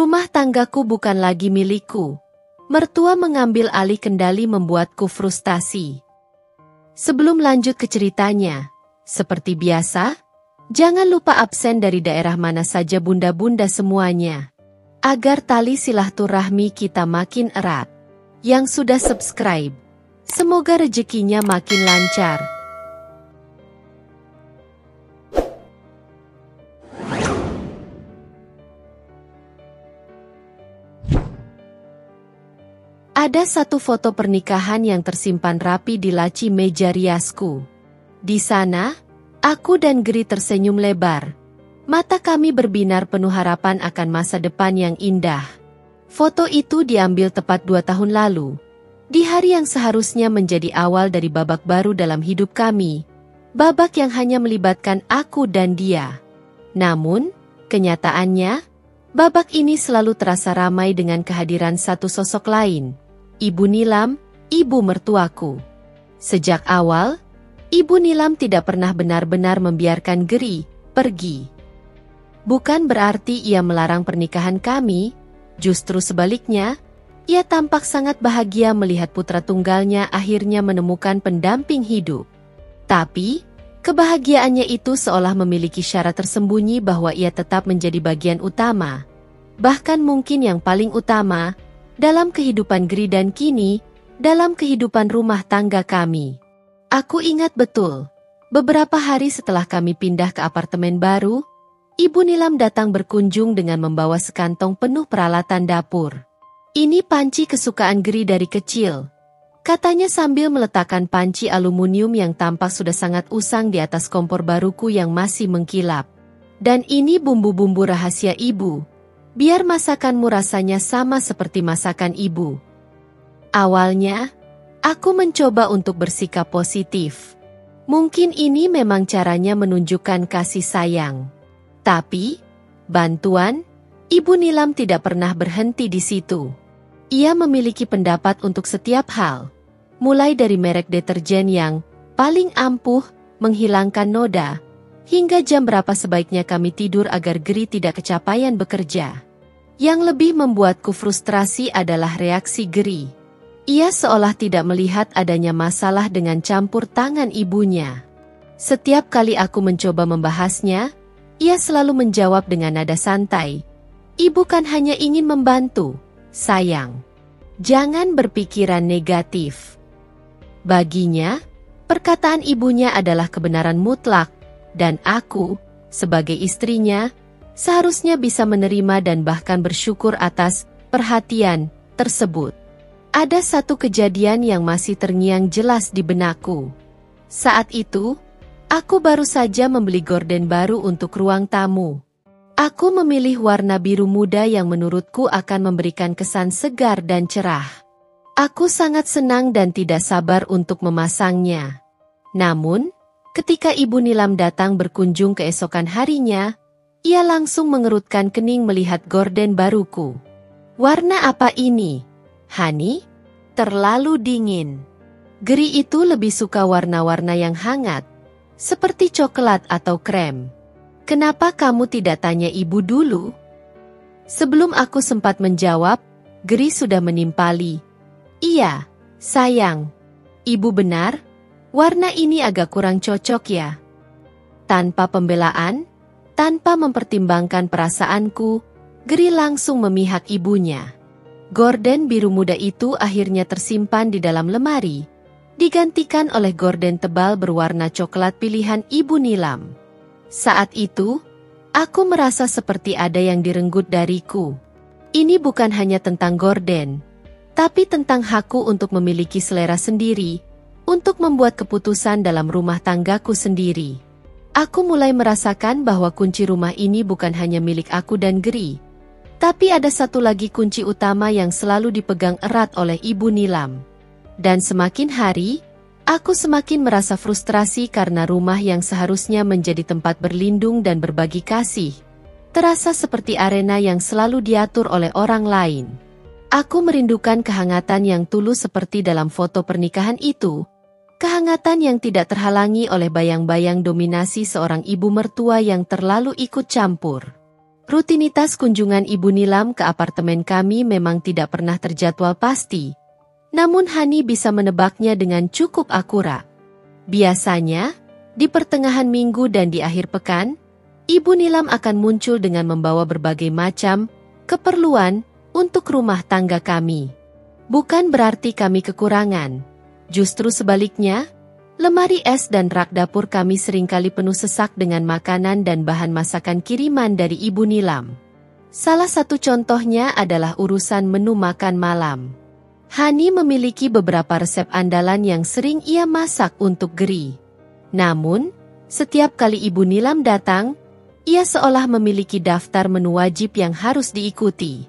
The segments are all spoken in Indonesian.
Rumah tanggaku bukan lagi milikku. Mertua mengambil alih kendali membuatku frustasi. Sebelum lanjut ke ceritanya, seperti biasa, jangan lupa absen dari daerah mana saja bunda-bunda semuanya. Agar tali silaturahmi kita makin erat. Yang sudah subscribe, semoga rezekinya makin lancar. Ada satu foto pernikahan yang tersimpan rapi di laci meja riasku. Di sana, aku dan Geri tersenyum lebar. Mata kami berbinar penuh harapan akan masa depan yang indah. Foto itu diambil tepat 2 tahun lalu. Di hari yang seharusnya menjadi awal dari babak baru dalam hidup kami. Babak yang hanya melibatkan aku dan dia. Namun, kenyataannya, babak ini selalu terasa ramai dengan kehadiran satu sosok lain. Ibu Nilam, ibu mertuaku. Sejak awal, Ibu Nilam tidak pernah benar-benar membiarkan Geri pergi. Bukan berarti ia melarang pernikahan kami, justru sebaliknya, ia tampak sangat bahagia melihat putra tunggalnya akhirnya menemukan pendamping hidup. Tapi, kebahagiaannya itu seolah memiliki syarat tersembunyi bahwa ia tetap menjadi bagian utama. Bahkan mungkin yang paling utama, dalam kehidupan Geri dan kini, dalam kehidupan rumah tangga kami. Aku ingat betul, beberapa hari setelah kami pindah ke apartemen baru, Ibu Nilam datang berkunjung dengan membawa sekantong penuh peralatan dapur. Ini panci kesukaan Geri dari kecil, katanya sambil meletakkan panci aluminium yang tampak sudah sangat usang di atas kompor baruku yang masih mengkilap. Dan ini bumbu-bumbu rahasia ibu. Biar masakanmu rasanya sama seperti masakan ibu. Awalnya, aku mencoba untuk bersikap positif. Mungkin ini memang caranya menunjukkan kasih sayang. Tapi, bantuan, Ibu Nilam tidak pernah berhenti di situ. Ia memiliki pendapat untuk setiap hal. Mulai dari merek deterjen yang paling ampuh, menghilangkan noda, hingga jam berapa sebaiknya kami tidur agar Geri tidak kecapaian bekerja. Yang lebih membuatku frustrasi adalah reaksi Geri. Ia seolah tidak melihat adanya masalah dengan campur tangan ibunya. Setiap kali aku mencoba membahasnya, ia selalu menjawab dengan nada santai. Ibu kan hanya ingin membantu, sayang. Jangan berpikiran negatif. Baginya, perkataan ibunya adalah kebenaran mutlak, dan aku, sebagai istrinya, seharusnya bisa menerima dan bahkan bersyukur atas perhatian tersebut. Ada satu kejadian yang masih terngiang jelas di benakku. Saat itu, aku baru saja membeli gorden baru untuk ruang tamu. Aku memilih warna biru muda yang menurutku akan memberikan kesan segar dan cerah. Aku sangat senang dan tidak sabar untuk memasangnya. Namun, ketika Ibu Nilam datang berkunjung keesokan harinya, ia langsung mengerutkan kening melihat gorden baruku. Warna apa ini, Hani? Terlalu dingin. Geri itu lebih suka warna-warna yang hangat, seperti coklat atau krem. Kenapa kamu tidak tanya ibu dulu? Sebelum aku sempat menjawab, Geri sudah menimpali. Iya, sayang. Ibu benar, warna ini agak kurang cocok ya. Tanpa pembelaan, tanpa mempertimbangkan perasaanku, Geri langsung memihak ibunya. Gorden biru muda itu akhirnya tersimpan di dalam lemari, digantikan oleh gorden tebal berwarna coklat pilihan Ibu Nilam. Saat itu, aku merasa seperti ada yang direnggut dariku. Ini bukan hanya tentang gorden, tapi tentang hakku untuk memiliki selera sendiri, untuk membuat keputusan dalam rumah tanggaku sendiri. Aku mulai merasakan bahwa kunci rumah ini bukan hanya milik aku dan Geri, tapi ada satu lagi kunci utama yang selalu dipegang erat oleh Ibu Nilam. Dan semakin hari, aku semakin merasa frustrasi karena rumah yang seharusnya menjadi tempat berlindung dan berbagi kasih, terasa seperti arena yang selalu diatur oleh orang lain. Aku merindukan kehangatan yang tulus seperti dalam foto pernikahan itu, kehangatan yang tidak terhalangi oleh bayang-bayang dominasi seorang ibu mertua yang terlalu ikut campur. Rutinitas kunjungan Ibu Nilam ke apartemen kami memang tidak pernah terjadwal pasti. Namun Hani bisa menebaknya dengan cukup akurat. Biasanya, di pertengahan minggu dan di akhir pekan, Ibu Nilam akan muncul dengan membawa berbagai macam keperluan untuk rumah tangga kami. Bukan berarti kami kekurangan. Justru sebaliknya, lemari es dan rak dapur kami seringkali penuh sesak dengan makanan dan bahan masakan kiriman dari Ibu Nilam. Salah satu contohnya adalah urusan menu makan malam. Hani memiliki beberapa resep andalan yang sering ia masak untuk Geri. Namun, setiap kali Ibu Nilam datang, ia seolah memiliki daftar menu wajib yang harus diikuti.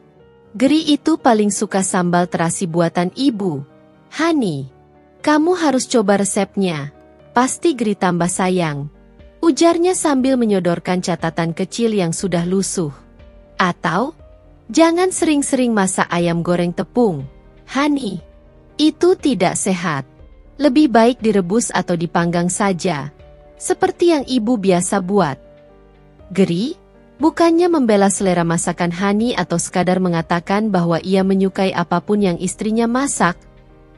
Geri itu paling suka sambal terasi buatan ibu. Hani, kamu harus coba resepnya. Pasti Geri tambah sayang. Ujarnya sambil menyodorkan catatan kecil yang sudah lusuh. Atau, jangan sering-sering masak ayam goreng tepung. Hani, itu tidak sehat. Lebih baik direbus atau dipanggang saja. Seperti yang ibu biasa buat. Geri, bukannya membela selera masakan Hani atau sekadar mengatakan bahwa ia menyukai apapun yang istrinya masak,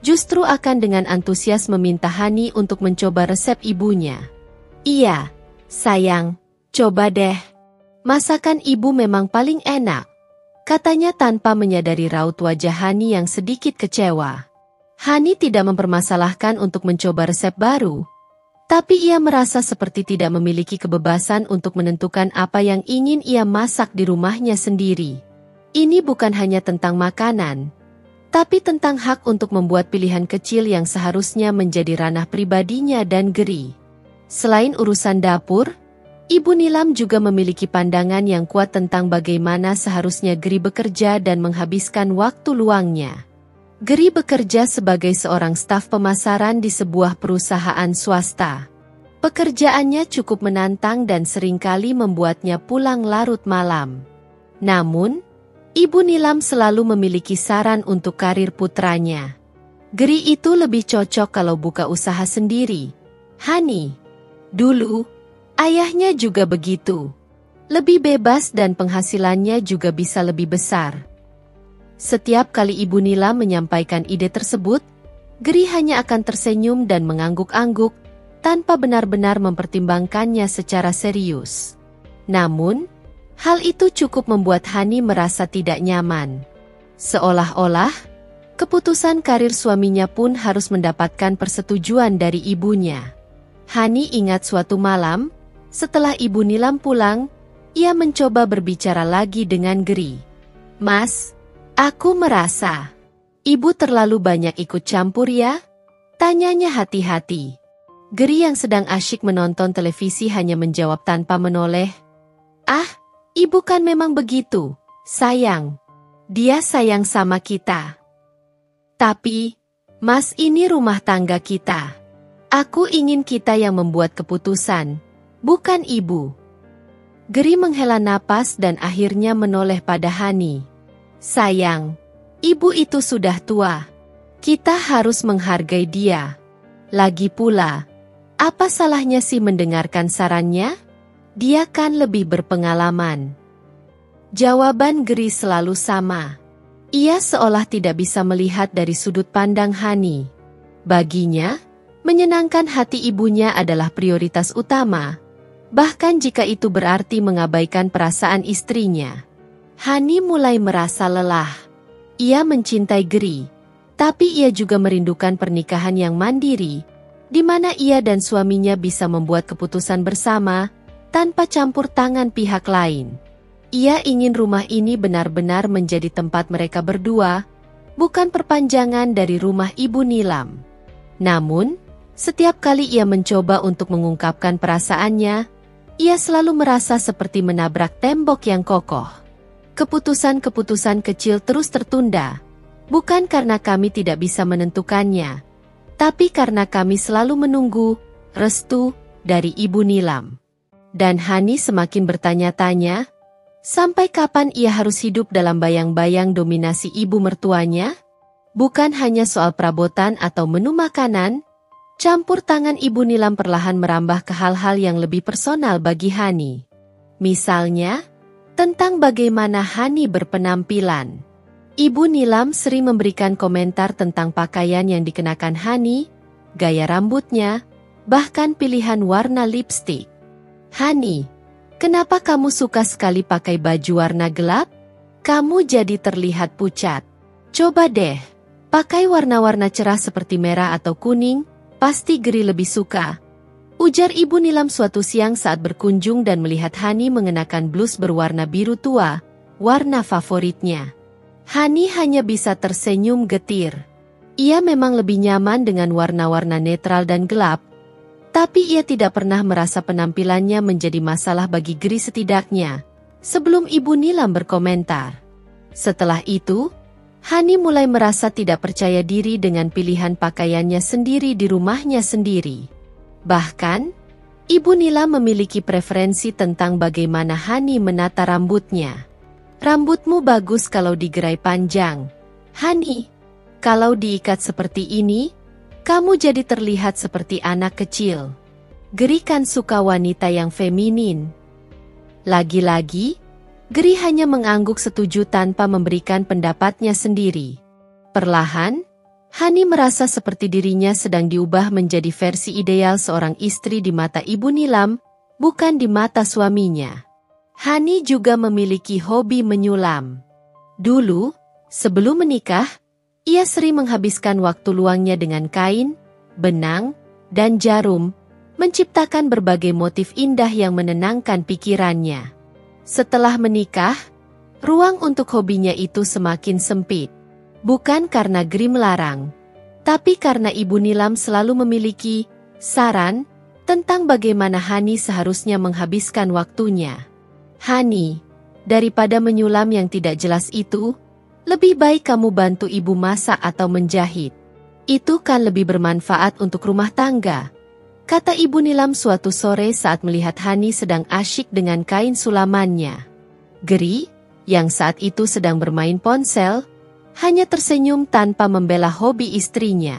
justru akan dengan antusias meminta Hani untuk mencoba resep ibunya. Iya, sayang, coba deh. Masakan ibu memang paling enak, katanya tanpa menyadari raut wajah Hani yang sedikit kecewa. Hani tidak mempermasalahkan untuk mencoba resep baru, tapi ia merasa seperti tidak memiliki kebebasan untuk menentukan apa yang ingin ia masak di rumahnya sendiri. Ini bukan hanya tentang makanan, tapi tentang hak untuk membuat pilihan kecil yang seharusnya menjadi ranah pribadinya dan Geri. Selain urusan dapur, Ibu Nilam juga memiliki pandangan yang kuat tentang bagaimana seharusnya Geri bekerja dan menghabiskan waktu luangnya. Geri bekerja sebagai seorang staf pemasaran di sebuah perusahaan swasta. Pekerjaannya cukup menantang dan seringkali membuatnya pulang larut malam. Namun, Ibu Nilam selalu memiliki saran untuk karir putranya. Geri itu lebih cocok kalau buka usaha sendiri. Hani, dulu, ayahnya juga begitu. Lebih bebas dan penghasilannya juga bisa lebih besar. Setiap kali Ibu Nilam menyampaikan ide tersebut, Geri hanya akan tersenyum dan mengangguk-angguk, tanpa benar-benar mempertimbangkannya secara serius. Namun, hal itu cukup membuat Hani merasa tidak nyaman. Seolah-olah, keputusan karir suaminya pun harus mendapatkan persetujuan dari ibunya. Hani ingat suatu malam, setelah Ibu Nilam pulang, ia mencoba berbicara lagi dengan Geri. "Mas, aku merasa ibu terlalu banyak ikut campur ya?" tanyanya hati-hati. Geri yang sedang asyik menonton televisi hanya menjawab tanpa menoleh. "Ah, ibu kan memang begitu, sayang. Dia sayang sama kita. Tapi, Mas, ini rumah tangga kita. Aku ingin kita yang membuat keputusan, bukan ibu." Geri menghela napas dan akhirnya menoleh pada Hani. "Sayang, ibu itu sudah tua. Kita harus menghargai dia. Lagi pula, apa salahnya sih mendengarkan sarannya? Dia kan lebih berpengalaman." Jawaban Geri selalu sama. Ia seolah tidak bisa melihat dari sudut pandang Hani. Baginya, menyenangkan hati ibunya adalah prioritas utama, bahkan jika itu berarti mengabaikan perasaan istrinya. Hani mulai merasa lelah. Ia mencintai Geri, tapi ia juga merindukan pernikahan yang mandiri, di mana ia dan suaminya bisa membuat keputusan bersama, tanpa campur tangan pihak lain. Ia ingin rumah ini benar-benar menjadi tempat mereka berdua, bukan perpanjangan dari rumah Ibu Nilam. Namun, setiap kali ia mencoba untuk mengungkapkan perasaannya, ia selalu merasa seperti menabrak tembok yang kokoh. Keputusan-keputusan kecil terus tertunda, bukan karena kami tidak bisa menentukannya, tapi karena kami selalu menunggu restu dari Ibu Nilam. Dan Hani semakin bertanya-tanya, sampai kapan ia harus hidup dalam bayang-bayang dominasi ibu mertuanya? Bukan hanya soal perabotan atau menu makanan, campur tangan Ibu Nilam perlahan merambah ke hal-hal yang lebih personal bagi Hani. Misalnya, tentang bagaimana Hani berpenampilan. Ibu Nilam sering memberikan komentar tentang pakaian yang dikenakan Hani, gaya rambutnya, bahkan pilihan warna lipstik. Hani, kenapa kamu suka sekali pakai baju warna gelap? Kamu jadi terlihat pucat. Coba deh, pakai warna-warna cerah seperti merah atau kuning, pasti Geri lebih suka. Ujar Ibu Nilam suatu siang saat berkunjung dan melihat Hani mengenakan blus berwarna biru tua, warna favoritnya. Hani hanya bisa tersenyum getir. Ia memang lebih nyaman dengan warna-warna netral dan gelap, tapi ia tidak pernah merasa penampilannya menjadi masalah bagi Geri setidaknya, sebelum Ibu Nilam berkomentar. Setelah itu, Hani mulai merasa tidak percaya diri dengan pilihan pakaiannya sendiri di rumahnya sendiri. Bahkan, Ibu Nilam memiliki preferensi tentang bagaimana Hani menata rambutnya. Rambutmu bagus kalau digerai panjang, Hani. Kalau diikat seperti ini, kamu jadi terlihat seperti anak kecil. Geri kan suka wanita yang feminin. Lagi-lagi, Geri hanya mengangguk setuju tanpa memberikan pendapatnya sendiri. Perlahan, Hani merasa seperti dirinya sedang diubah menjadi versi ideal seorang istri di mata Ibu Nilam, bukan di mata suaminya. Hani juga memiliki hobi menyulam. Dulu, sebelum menikah, ia sering menghabiskan waktu luangnya dengan kain, benang, dan jarum, menciptakan berbagai motif indah yang menenangkan pikirannya. Setelah menikah, ruang untuk hobinya itu semakin sempit. Bukan karena Geri melarang, tapi karena Ibu Nilam selalu memiliki saran tentang bagaimana Hani seharusnya menghabiskan waktunya. Hani, daripada menyulam yang tidak jelas itu, lebih baik kamu bantu ibu masak atau menjahit. Itu kan lebih bermanfaat untuk rumah tangga, kata Ibu Nilam suatu sore saat melihat Hani sedang asyik dengan kain sulamannya. Geri, yang saat itu sedang bermain ponsel, hanya tersenyum tanpa membela hobi istrinya.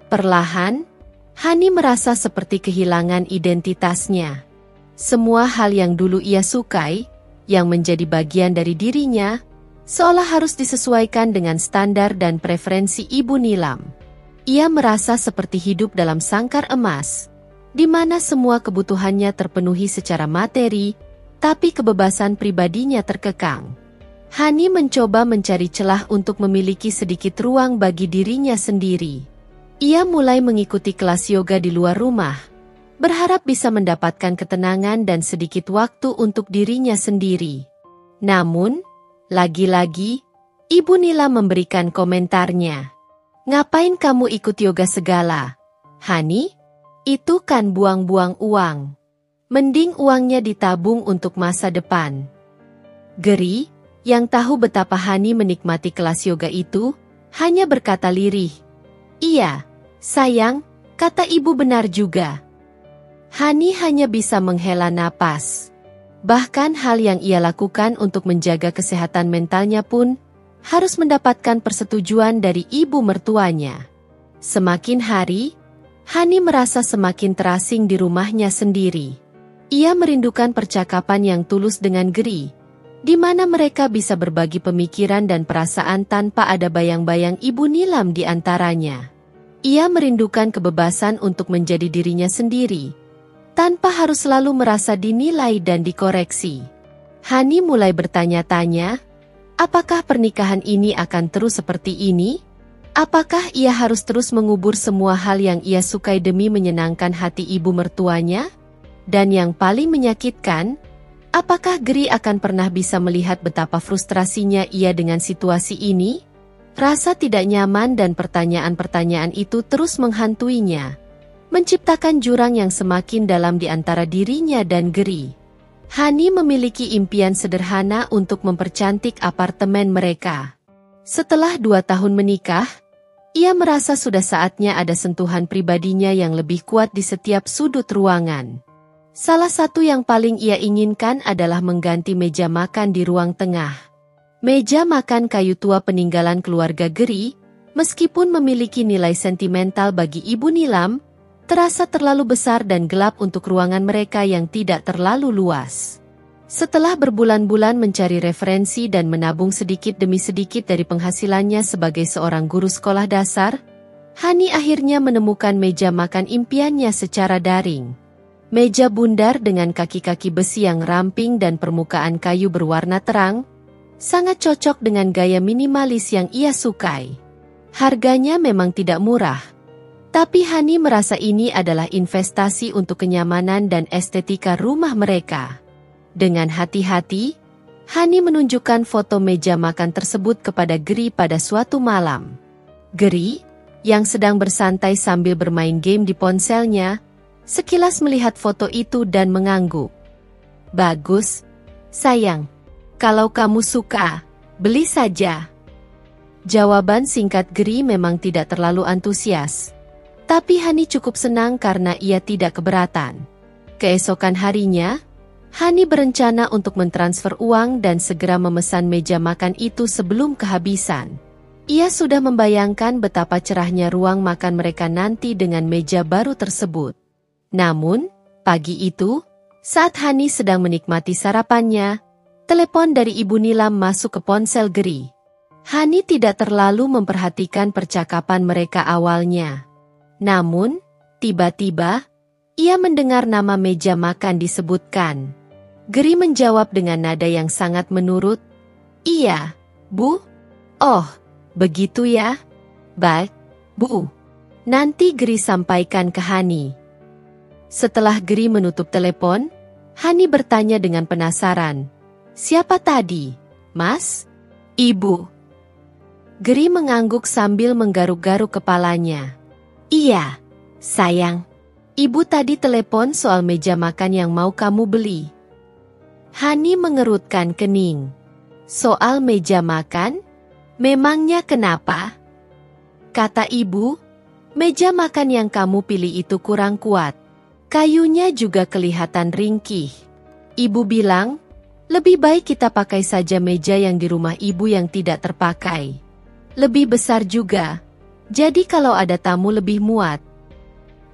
Perlahan, Hani merasa seperti kehilangan identitasnya. Semua hal yang dulu ia sukai, yang menjadi bagian dari dirinya, seolah harus disesuaikan dengan standar dan preferensi Ibu Nilam. Ia merasa seperti hidup dalam sangkar emas, di mana semua kebutuhannya terpenuhi secara materi, tapi kebebasan pribadinya terkekang. Hani mencoba mencari celah untuk memiliki sedikit ruang bagi dirinya sendiri. Ia mulai mengikuti kelas yoga di luar rumah, berharap bisa mendapatkan ketenangan dan sedikit waktu untuk dirinya sendiri. Namun, lagi-lagi, Ibu Nilam memberikan komentarnya. Ngapain kamu ikut yoga segala, Hani? Itu kan buang-buang uang. Mending uangnya ditabung untuk masa depan. Geri, yang tahu betapa Hani menikmati kelas yoga itu, hanya berkata lirih. Iya, sayang, kata ibu benar juga. Hani hanya bisa menghela napas. Bahkan hal yang ia lakukan untuk menjaga kesehatan mentalnya pun harus mendapatkan persetujuan dari ibu mertuanya. Semakin hari, Hani merasa semakin terasing di rumahnya sendiri. Ia merindukan percakapan yang tulus dengan Geri, di mana mereka bisa berbagi pemikiran dan perasaan tanpa ada bayang-bayang Ibu Nilam di antaranya. Ia merindukan kebebasan untuk menjadi dirinya sendiri, tanpa harus selalu merasa dinilai dan dikoreksi. Hani mulai bertanya-tanya, apakah pernikahan ini akan terus seperti ini? Apakah ia harus terus mengubur semua hal yang ia sukai demi menyenangkan hati ibu mertuanya? Dan yang paling menyakitkan, apakah Geri akan pernah bisa melihat betapa frustrasinya ia dengan situasi ini? Rasa tidak nyaman dan pertanyaan-pertanyaan itu terus menghantuinya, menciptakan jurang yang semakin dalam di antara dirinya dan Geri. Hani memiliki impian sederhana untuk mempercantik apartemen mereka. Setelah 2 tahun menikah, ia merasa sudah saatnya ada sentuhan pribadinya yang lebih kuat di setiap sudut ruangan. Salah satu yang paling ia inginkan adalah mengganti meja makan di ruang tengah. Meja makan kayu tua peninggalan keluarga Geri, meskipun memiliki nilai sentimental bagi Ibu Nilam, terasa terlalu besar dan gelap untuk ruangan mereka yang tidak terlalu luas. Setelah berbulan-bulan mencari referensi dan menabung sedikit demi sedikit dari penghasilannya sebagai seorang guru sekolah dasar, Hani akhirnya menemukan meja makan impiannya secara daring. Meja bundar dengan kaki-kaki besi yang ramping dan permukaan kayu berwarna terang, sangat cocok dengan gaya minimalis yang ia sukai. Harganya memang tidak murah, tapi Hani merasa ini adalah investasi untuk kenyamanan dan estetika rumah mereka. Dengan hati-hati, Hani menunjukkan foto meja makan tersebut kepada Geri pada suatu malam. Geri, yang sedang bersantai sambil bermain game di ponselnya, sekilas melihat foto itu dan mengangguk. "Bagus, sayang. Kalau kamu suka, beli saja." Jawaban singkat Geri memang tidak terlalu antusias. Tapi Hani cukup senang karena ia tidak keberatan. Keesokan harinya, Hani berencana untuk mentransfer uang dan segera memesan meja makan itu sebelum kehabisan. Ia sudah membayangkan betapa cerahnya ruang makan mereka nanti dengan meja baru tersebut. Namun, pagi itu, saat Hani sedang menikmati sarapannya, telepon dari Ibu Nilam masuk ke ponsel Geri. Hani tidak terlalu memperhatikan percakapan mereka awalnya. Namun, tiba-tiba, ia mendengar nama meja makan disebutkan. Geri menjawab dengan nada yang sangat menurut, "Iya, Bu." "Oh, begitu ya? Baik, Bu. Nanti Geri sampaikan ke Hani." Setelah Geri menutup telepon, Hani bertanya dengan penasaran, "Siapa tadi, Mas?" "Ibu." Geri mengangguk sambil menggaruk-garuk kepalanya. "Iya, sayang. Ibu tadi telepon soal meja makan yang mau kamu beli." Hani mengerutkan kening. "Soal meja makan? Memangnya kenapa?" Kata ibu, "Meja makan yang kamu pilih itu kurang kuat. Kayunya juga kelihatan ringkih. Ibu bilang, lebih baik kita pakai saja meja yang di rumah ibu yang tidak terpakai. Lebih besar juga, jadi kalau ada tamu lebih muat."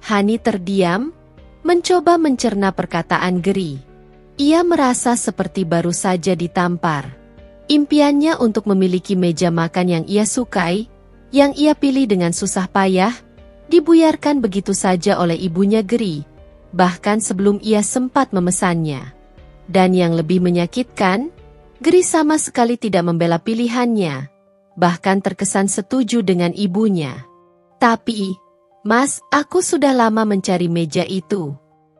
Hani terdiam, mencoba mencerna perkataan Geri. Ia merasa seperti baru saja ditampar. Impiannya untuk memiliki meja makan yang ia sukai, yang ia pilih dengan susah payah, dibuyarkan begitu saja oleh ibunya Geri, bahkan sebelum ia sempat memesannya. Dan yang lebih menyakitkan, Geri sama sekali tidak membela pilihannya, bahkan terkesan setuju dengan ibunya. "Tapi, Mas, aku sudah lama mencari meja itu.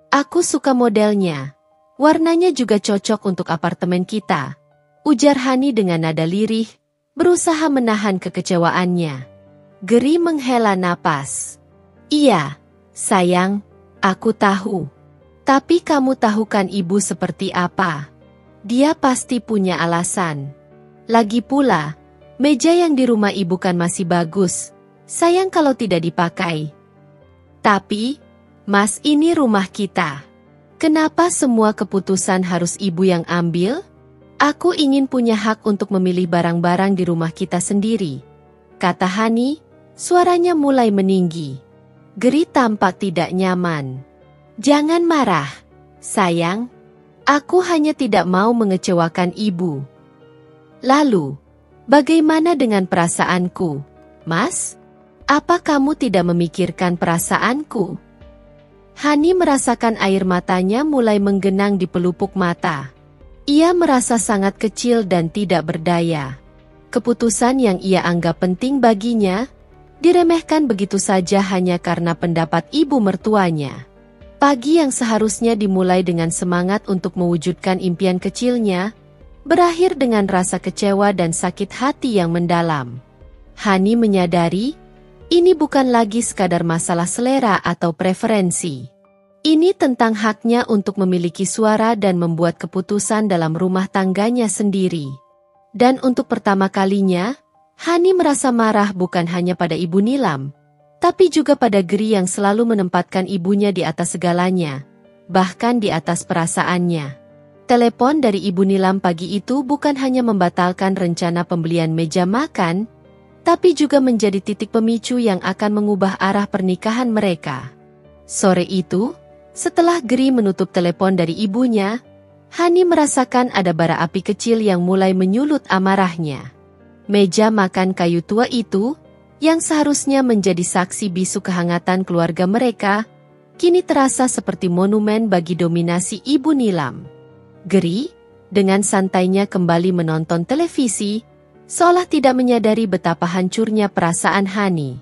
Aku suka modelnya. Warnanya juga cocok untuk apartemen kita," ujar Hani dengan nada lirih, berusaha menahan kekecewaannya. Geri menghela napas. "Iya, sayang, aku tahu. Tapi kamu tahu kan ibu seperti apa? Dia pasti punya alasan. Lagi pula, meja yang di rumah ibu kan masih bagus. Sayang kalau tidak dipakai. Tapi, Mas, ini rumah kita. Kenapa semua keputusan harus ibu yang ambil? Aku ingin punya hak untuk memilih barang-barang di rumah kita sendiri," kata Hani, suaranya mulai meninggi. Geri tampak tidak nyaman. "Jangan marah, sayang. Aku hanya tidak mau mengecewakan ibu." "Lalu, bagaimana dengan perasaanku, Mas? Apa kamu tidak memikirkan perasaanku?" Hani merasakan air matanya mulai menggenang di pelupuk mata. Ia merasa sangat kecil dan tidak berdaya. Keputusan yang ia anggap penting baginya, diremehkan begitu saja hanya karena pendapat ibu mertuanya. Pagi yang seharusnya dimulai dengan semangat untuk mewujudkan impian kecilnya, berakhir dengan rasa kecewa dan sakit hati yang mendalam. Hani menyadari, ini bukan lagi sekadar masalah selera atau preferensi. Ini tentang haknya untuk memiliki suara dan membuat keputusan dalam rumah tangganya sendiri. Dan untuk pertama kalinya, Hani merasa marah bukan hanya pada Ibu Nilam, tapi juga pada Geri yang selalu menempatkan ibunya di atas segalanya, bahkan di atas perasaannya. Telepon dari Ibu Nilam pagi itu bukan hanya membatalkan rencana pembelian meja makan, tapi juga menjadi titik pemicu yang akan mengubah arah pernikahan mereka. Sore itu, setelah Geri menutup telepon dari ibunya, Hani merasakan ada bara api kecil yang mulai menyulut amarahnya. Meja makan kayu tua itu, yang seharusnya menjadi saksi bisu kehangatan keluarga mereka, kini terasa seperti monumen bagi dominasi Ibu Nilam. Geri, dengan santainya kembali menonton televisi, seolah tidak menyadari betapa hancurnya perasaan Hani.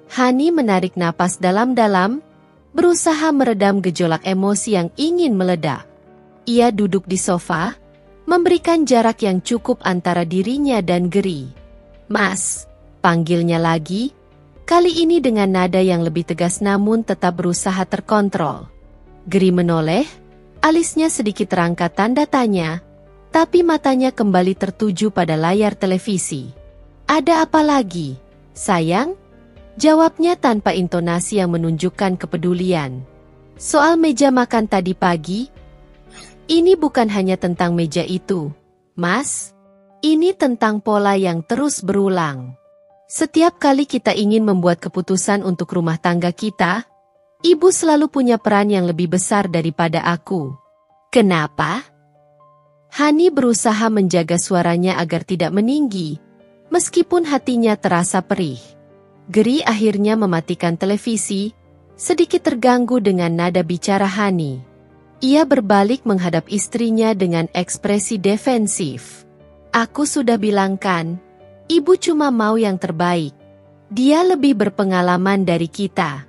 Hani menarik napas dalam-dalam, berusaha meredam gejolak emosi yang ingin meledak. Ia duduk di sofa, memberikan jarak yang cukup antara dirinya dan Geri. "Mas," panggilnya lagi, kali ini dengan nada yang lebih tegas namun tetap berusaha terkontrol. Geri menoleh, alisnya sedikit terangkat tanda tanya, tapi matanya kembali tertuju pada layar televisi. "Ada apa lagi, sayang?" Jawabnya tanpa intonasi yang menunjukkan kepedulian. "Soal meja makan tadi pagi, ini bukan hanya tentang meja itu, Mas. Ini tentang pola yang terus berulang. Setiap kali kita ingin membuat keputusan untuk rumah tangga kita, Ibu selalu punya peran yang lebih besar daripada aku." "Kenapa?" Hani berusaha menjaga suaranya agar tidak meninggi, meskipun hatinya terasa perih. Geri akhirnya mematikan televisi, sedikit terganggu dengan nada bicara Hani. Ia berbalik menghadap istrinya dengan ekspresi defensif. "Aku sudah bilang kan, Ibu cuma mau yang terbaik. Dia lebih berpengalaman dari kita."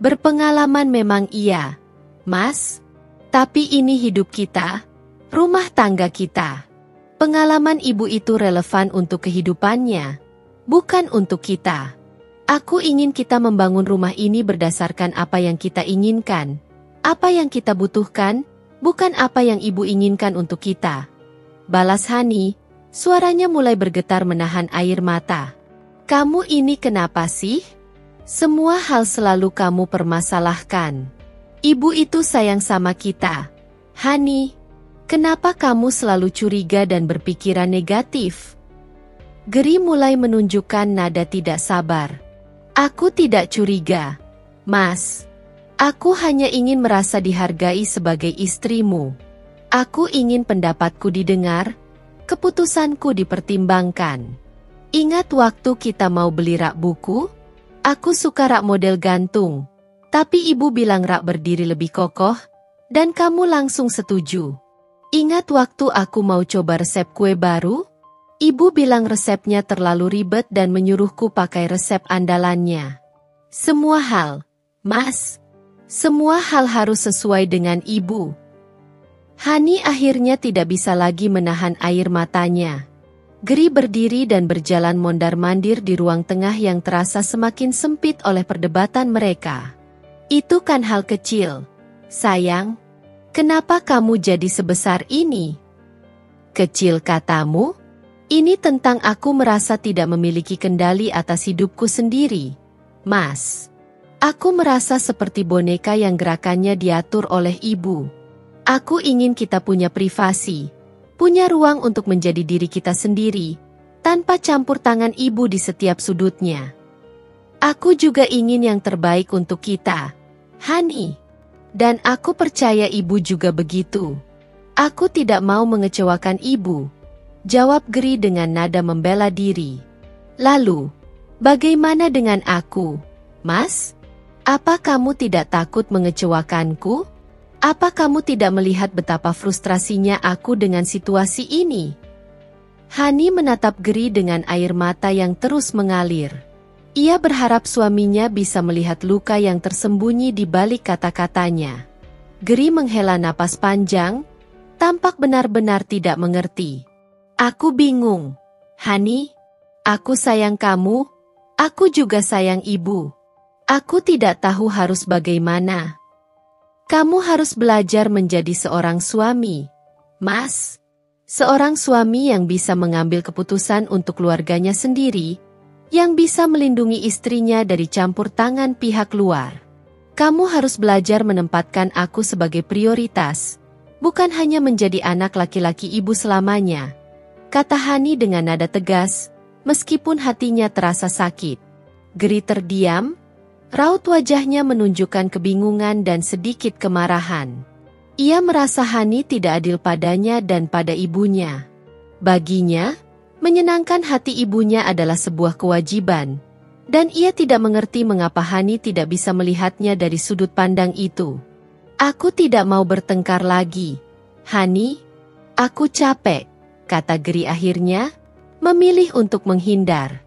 "Berpengalaman memang iya, Mas. Tapi ini hidup kita, rumah tangga kita. Pengalaman Ibu itu relevan untuk kehidupannya, bukan untuk kita. Aku ingin kita membangun rumah ini berdasarkan apa yang kita inginkan, apa yang kita butuhkan, bukan apa yang Ibu inginkan untuk kita," balas Hani, suaranya mulai bergetar menahan air mata. "Kamu ini kenapa sih? Semua hal selalu kamu permasalahkan. Ibu itu sayang sama kita. Hani, kenapa kamu selalu curiga dan berpikiran negatif?" Geri mulai menunjukkan nada tidak sabar. "Aku tidak curiga, Mas. Aku hanya ingin merasa dihargai sebagai istrimu. Aku ingin pendapatku didengar, keputusanku dipertimbangkan. Ingat waktu kita mau beli rak buku? Aku suka rak model gantung, tapi Ibu bilang rak berdiri lebih kokoh, dan kamu langsung setuju. Ingat waktu aku mau coba resep kue baru? Ibu bilang resepnya terlalu ribet dan menyuruhku pakai resep andalannya. Semua hal, Mas, semua hal harus sesuai dengan Ibu." Hani akhirnya tidak bisa lagi menahan air matanya. Geri berdiri dan berjalan mondar-mandir di ruang tengah yang terasa semakin sempit oleh perdebatan mereka. "Itu kan hal kecil, sayang. Kenapa kamu jadi sebesar ini?" "Kecil katamu? Ini tentang aku merasa tidak memiliki kendali atas hidupku sendiri, Mas. Aku merasa seperti boneka yang gerakannya diatur oleh Ibu. Aku ingin kita punya privasi, punya ruang untuk menjadi diri kita sendiri, tanpa campur tangan Ibu di setiap sudutnya. Aku juga ingin yang terbaik untuk kita, Hani. Dan aku percaya Ibu juga begitu. Aku tidak mau mengecewakan Ibu," jawab Geri dengan nada membela diri. "Lalu, bagaimana dengan aku, Mas? Apa kamu tidak takut mengecewakanku? Apa kamu tidak melihat betapa frustrasinya aku dengan situasi ini?" Hani menatap Geri dengan air mata yang terus mengalir. Ia berharap suaminya bisa melihat luka yang tersembunyi di balik kata-katanya. Geri menghela napas panjang, tampak benar-benar tidak mengerti. "Aku bingung, Hani. Aku sayang kamu, aku juga sayang Ibu. Aku tidak tahu harus bagaimana. Kamu harus belajar menjadi seorang suami, Mas. Seorang suami yang bisa mengambil keputusan untuk keluarganya sendiri, yang bisa melindungi istrinya dari campur tangan pihak luar. Kamu harus belajar menempatkan aku sebagai prioritas, bukan hanya menjadi anak laki-laki Ibu selamanya," kata Hani dengan nada tegas, meskipun hatinya terasa sakit. Geri terdiam, raut wajahnya menunjukkan kebingungan dan sedikit kemarahan. Ia merasa Hani tidak adil padanya dan pada ibunya. Baginya, menyenangkan hati ibunya adalah sebuah kewajiban, dan ia tidak mengerti mengapa Hani tidak bisa melihatnya dari sudut pandang itu. Aku tidak mau bertengkar lagi, Hani. Aku capek, kata Geri akhirnya, memilih untuk menghindar.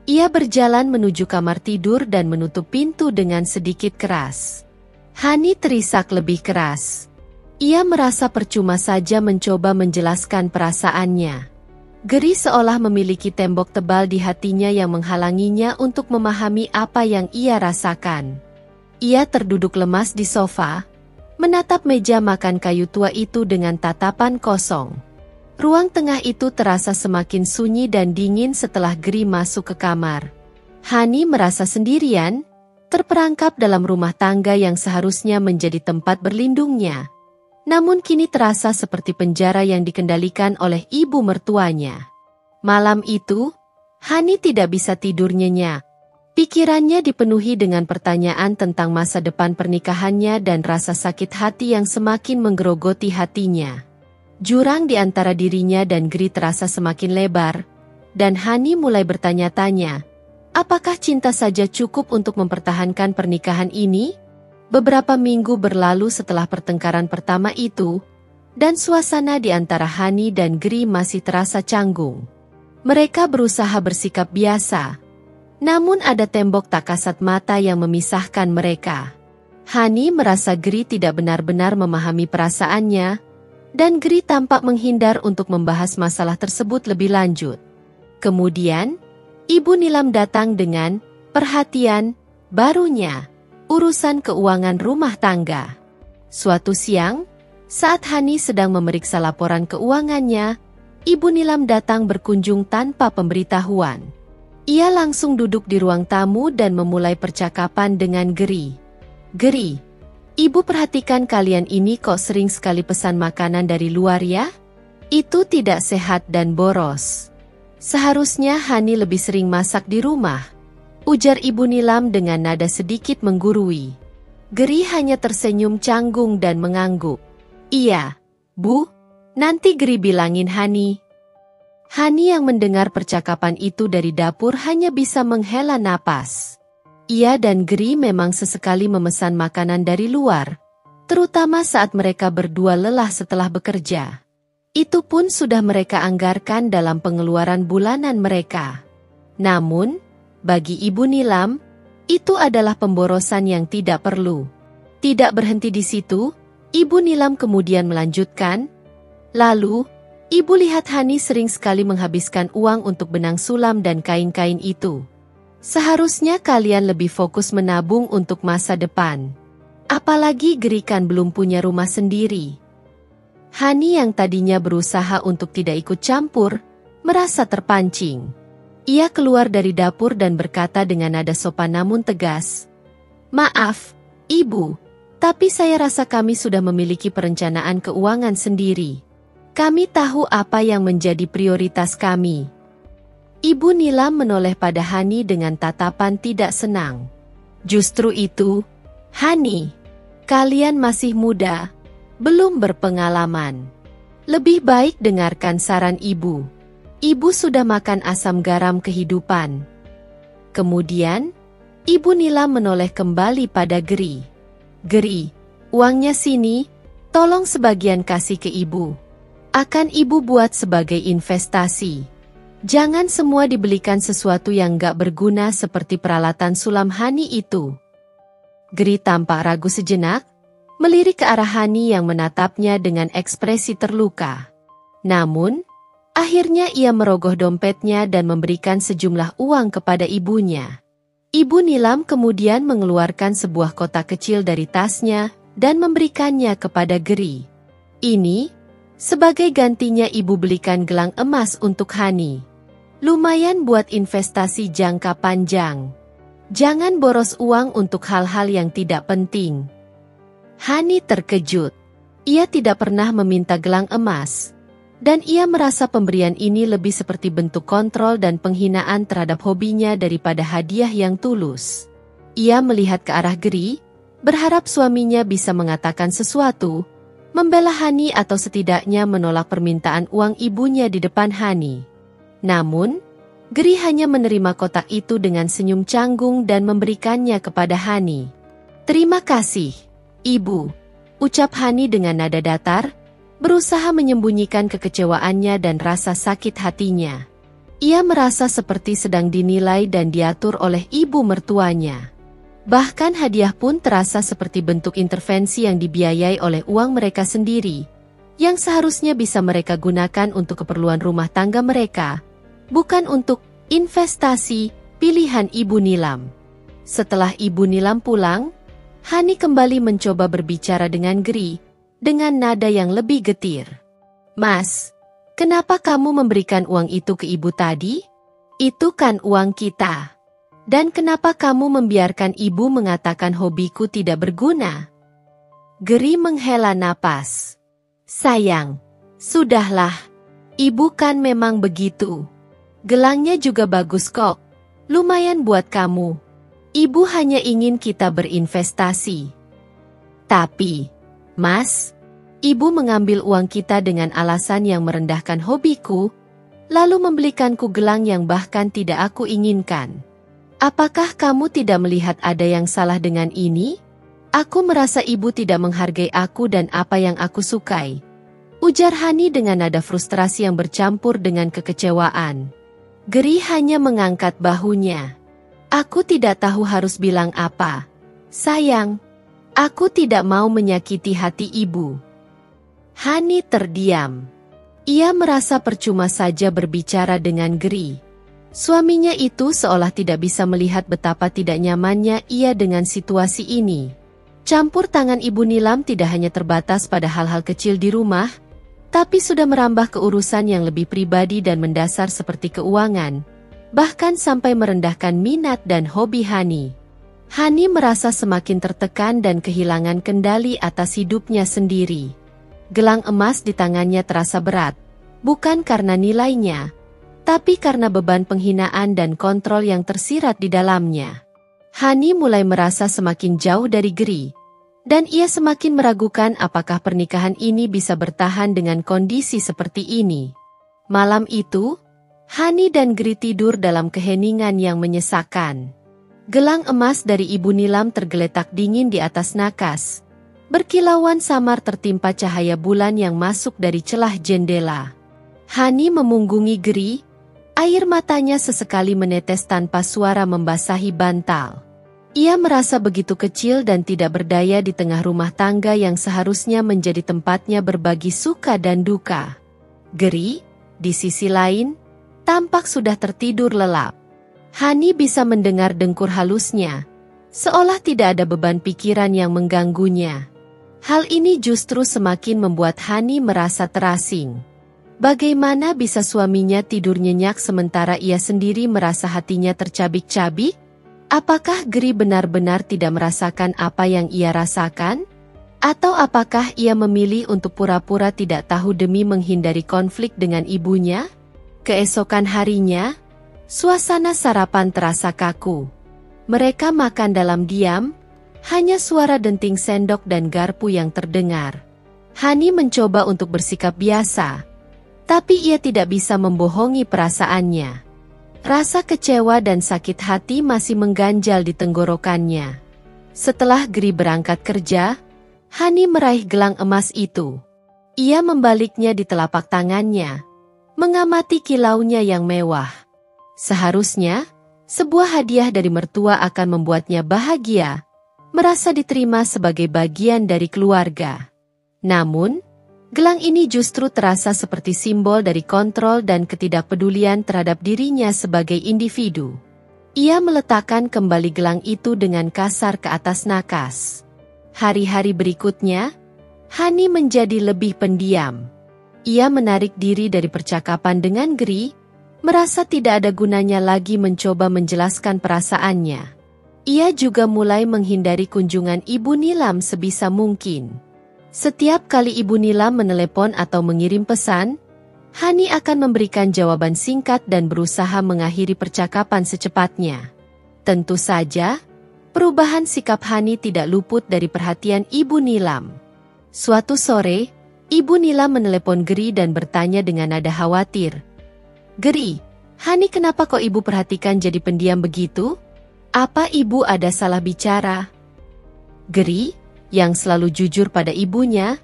Ia berjalan menuju kamar tidur dan menutup pintu dengan sedikit keras. Hani terisak lebih keras. Ia merasa percuma saja mencoba menjelaskan perasaannya. Geri seolah memiliki tembok tebal di hatinya yang menghalanginya untuk memahami apa yang ia rasakan. Ia terduduk lemas di sofa, menatap meja makan kayu tua itu dengan tatapan kosong. Ruang tengah itu terasa semakin sunyi dan dingin setelah Geri masuk ke kamar. Hani merasa sendirian, terperangkap dalam rumah tangga yang seharusnya menjadi tempat berlindungnya. Namun kini terasa seperti penjara yang dikendalikan oleh ibu mertuanya. Malam itu, Hani tidak bisa tidur nyenyak. Pikirannya dipenuhi dengan pertanyaan tentang masa depan pernikahannya dan rasa sakit hati yang semakin menggerogoti hatinya. Jurang di antara dirinya dan Geri terasa semakin lebar, dan Hani mulai bertanya-tanya, apakah cinta saja cukup untuk mempertahankan pernikahan ini? Beberapa minggu berlalu setelah pertengkaran pertama itu, dan suasana di antara Hani dan Geri masih terasa canggung. Mereka berusaha bersikap biasa, namun ada tembok tak kasat mata yang memisahkan mereka. Hani merasa Geri tidak benar-benar memahami perasaannya, dan Geri tampak menghindar untuk membahas masalah tersebut lebih lanjut. Kemudian, Ibu Nilam datang dengan perhatian barunya. Urusan keuangan rumah tangga. Suatu siang, saat Hani sedang memeriksa laporan keuangannya, Ibu Nilam datang berkunjung tanpa pemberitahuan. Ia langsung duduk di ruang tamu dan memulai percakapan dengan Geri. Geri, Ibu perhatikan kalian ini kok sering sekali pesan makanan dari luar ya? Itu tidak sehat dan boros. Seharusnya Hani lebih sering masak di rumah, ujar Ibu Nilam dengan nada sedikit menggurui. Geri hanya tersenyum canggung dan mengangguk. Iya, Bu, nanti Geri bilangin Hani. Hani yang mendengar percakapan itu dari dapur hanya bisa menghela napas. Ia dan Geri memang sesekali memesan makanan dari luar, terutama saat mereka berdua lelah setelah bekerja. Itu pun sudah mereka anggarkan dalam pengeluaran bulanan mereka. Namun, bagi Ibu Nilam, itu adalah pemborosan yang tidak perlu. Tidak berhenti di situ, Ibu Nilam kemudian melanjutkan, lalu, Ibu lihat Hani sering sekali menghabiskan uang untuk benang sulam dan kain-kain itu. Seharusnya kalian lebih fokus menabung untuk masa depan. Apalagi Geri kan belum punya rumah sendiri. Hani yang tadinya berusaha untuk tidak ikut campur, merasa terpancing. Ia keluar dari dapur dan berkata dengan nada sopan namun tegas, "Maaf, Ibu, tapi saya rasa kami sudah memiliki perencanaan keuangan sendiri. Kami tahu apa yang menjadi prioritas kami." Ibu Nilam menoleh pada Hani dengan tatapan tidak senang. Justru itu, Hani, kalian masih muda, belum berpengalaman. Lebih baik dengarkan saran Ibu. Ibu sudah makan asam garam kehidupan. Kemudian, Ibu Nilam menoleh kembali pada Geri. Geri, uangnya sini, tolong sebagian kasih ke Ibu. Akan Ibu buat sebagai investasi. Jangan semua dibelikan sesuatu yang gak berguna seperti peralatan sulam Hani itu. Geri tampak ragu sejenak, melirik ke arah Hani yang menatapnya dengan ekspresi terluka. Namun, akhirnya ia merogoh dompetnya dan memberikan sejumlah uang kepada ibunya. Ibu Nilam kemudian mengeluarkan sebuah kotak kecil dari tasnya dan memberikannya kepada Geri. Ini, sebagai gantinya ibu belikan gelang emas untuk Hani. Lumayan buat investasi jangka panjang. Jangan boros uang untuk hal-hal yang tidak penting. Hani terkejut. Ia tidak pernah meminta gelang emas. Dan ia merasa pemberian ini lebih seperti bentuk kontrol dan penghinaan terhadap hobinya daripada hadiah yang tulus. Ia melihat ke arah Geri, berharap suaminya bisa mengatakan sesuatu, membela Hani atau setidaknya menolak permintaan uang ibunya di depan Hani. Namun, Geri hanya menerima kotak itu dengan senyum canggung dan memberikannya kepada Hani. "Terima kasih, Ibu," ucap Hani dengan nada datar, berusaha menyembunyikan kekecewaannya dan rasa sakit hatinya. Ia merasa seperti sedang dinilai dan diatur oleh ibu mertuanya. Bahkan hadiah pun terasa seperti bentuk intervensi yang dibiayai oleh uang mereka sendiri, yang seharusnya bisa mereka gunakan untuk keperluan rumah tangga mereka, bukan untuk investasi pilihan Ibu Nilam. Setelah Ibu Nilam pulang, Hani kembali mencoba berbicara dengan Geri, dengan nada yang lebih getir. "Mas, kenapa kamu memberikan uang itu ke ibu tadi? Itu kan uang kita. Dan kenapa kamu membiarkan ibu mengatakan hobiku tidak berguna?" Geri menghela napas. "Sayang, sudahlah. Ibu kan memang begitu. Gelangnya juga bagus kok. Lumayan buat kamu. Ibu hanya ingin kita berinvestasi." "Tapi, Mas, ibu mengambil uang kita dengan alasan yang merendahkan hobiku, lalu membelikanku gelang yang bahkan tidak aku inginkan. Apakah kamu tidak melihat ada yang salah dengan ini? Aku merasa ibu tidak menghargai aku dan apa yang aku sukai," ujar Hani dengan nada frustrasi yang bercampur dengan kekecewaan. Geri hanya mengangkat bahunya. "Aku tidak tahu harus bilang apa. Sayang, aku tidak mau menyakiti hati ibu." Hani terdiam. Ia merasa percuma saja berbicara dengan Geri. Suaminya itu seolah tidak bisa melihat betapa tidak nyamannya ia dengan situasi ini. Campur tangan Ibu Nilam tidak hanya terbatas pada hal-hal kecil di rumah, tapi sudah merambah ke urusan yang lebih pribadi dan mendasar seperti keuangan, bahkan sampai merendahkan minat dan hobi Hani. Hani merasa semakin tertekan dan kehilangan kendali atas hidupnya sendiri. Gelang emas di tangannya terasa berat, bukan karena nilainya, tapi karena beban penghinaan dan kontrol yang tersirat di dalamnya. Hani mulai merasa semakin jauh dari Geri, dan ia semakin meragukan apakah pernikahan ini bisa bertahan dengan kondisi seperti ini. Malam itu, Hani dan Geri tidur dalam keheningan yang menyesakan. Gelang emas dari Ibu Nilam tergeletak dingin di atas nakas, berkilauan samar tertimpa cahaya bulan yang masuk dari celah jendela. Hani memunggungi Geri, air matanya sesekali menetes tanpa suara membasahi bantal. Ia merasa begitu kecil dan tidak berdaya di tengah rumah tangga yang seharusnya menjadi tempatnya berbagi suka dan duka. Geri, di sisi lain, tampak sudah tertidur lelap. Hani bisa mendengar dengkur halusnya, seolah tidak ada beban pikiran yang mengganggunya. Hal ini justru semakin membuat Hani merasa terasing. Bagaimana bisa suaminya tidur nyenyak sementara ia sendiri merasa hatinya tercabik-cabik? Apakah Geri benar-benar tidak merasakan apa yang ia rasakan? Atau apakah ia memilih untuk pura-pura tidak tahu demi menghindari konflik dengan ibunya? Keesokan harinya, suasana sarapan terasa kaku. Mereka makan dalam diam, hanya suara denting sendok dan garpu yang terdengar. Hani mencoba untuk bersikap biasa, tapi ia tidak bisa membohongi perasaannya. Rasa kecewa dan sakit hati masih mengganjal di tenggorokannya. Setelah Geri berangkat kerja, Hani meraih gelang emas itu. Ia membaliknya di telapak tangannya, mengamati kilaunya yang mewah. Seharusnya, sebuah hadiah dari mertua akan membuatnya bahagia, merasa diterima sebagai bagian dari keluarga. Namun, gelang ini justru terasa seperti simbol dari kontrol dan ketidakpedulian terhadap dirinya sebagai individu. Ia meletakkan kembali gelang itu dengan kasar ke atas nakas. Hari-hari berikutnya, Hani menjadi lebih pendiam. Ia menarik diri dari percakapan dengan Geri, merasa tidak ada gunanya lagi mencoba menjelaskan perasaannya. Ia juga mulai menghindari kunjungan Ibu Nilam sebisa mungkin. Setiap kali Ibu Nilam menelepon atau mengirim pesan, Hani akan memberikan jawaban singkat dan berusaha mengakhiri percakapan secepatnya. Tentu saja, perubahan sikap Hani tidak luput dari perhatian Ibu Nilam. Suatu sore, Ibu Nilam menelepon Geri dan bertanya dengan nada khawatir. "Geri, Hani kenapa kok ibu perhatikan jadi pendiam begitu? Apa ibu ada salah bicara?" Geri, yang selalu jujur pada ibunya,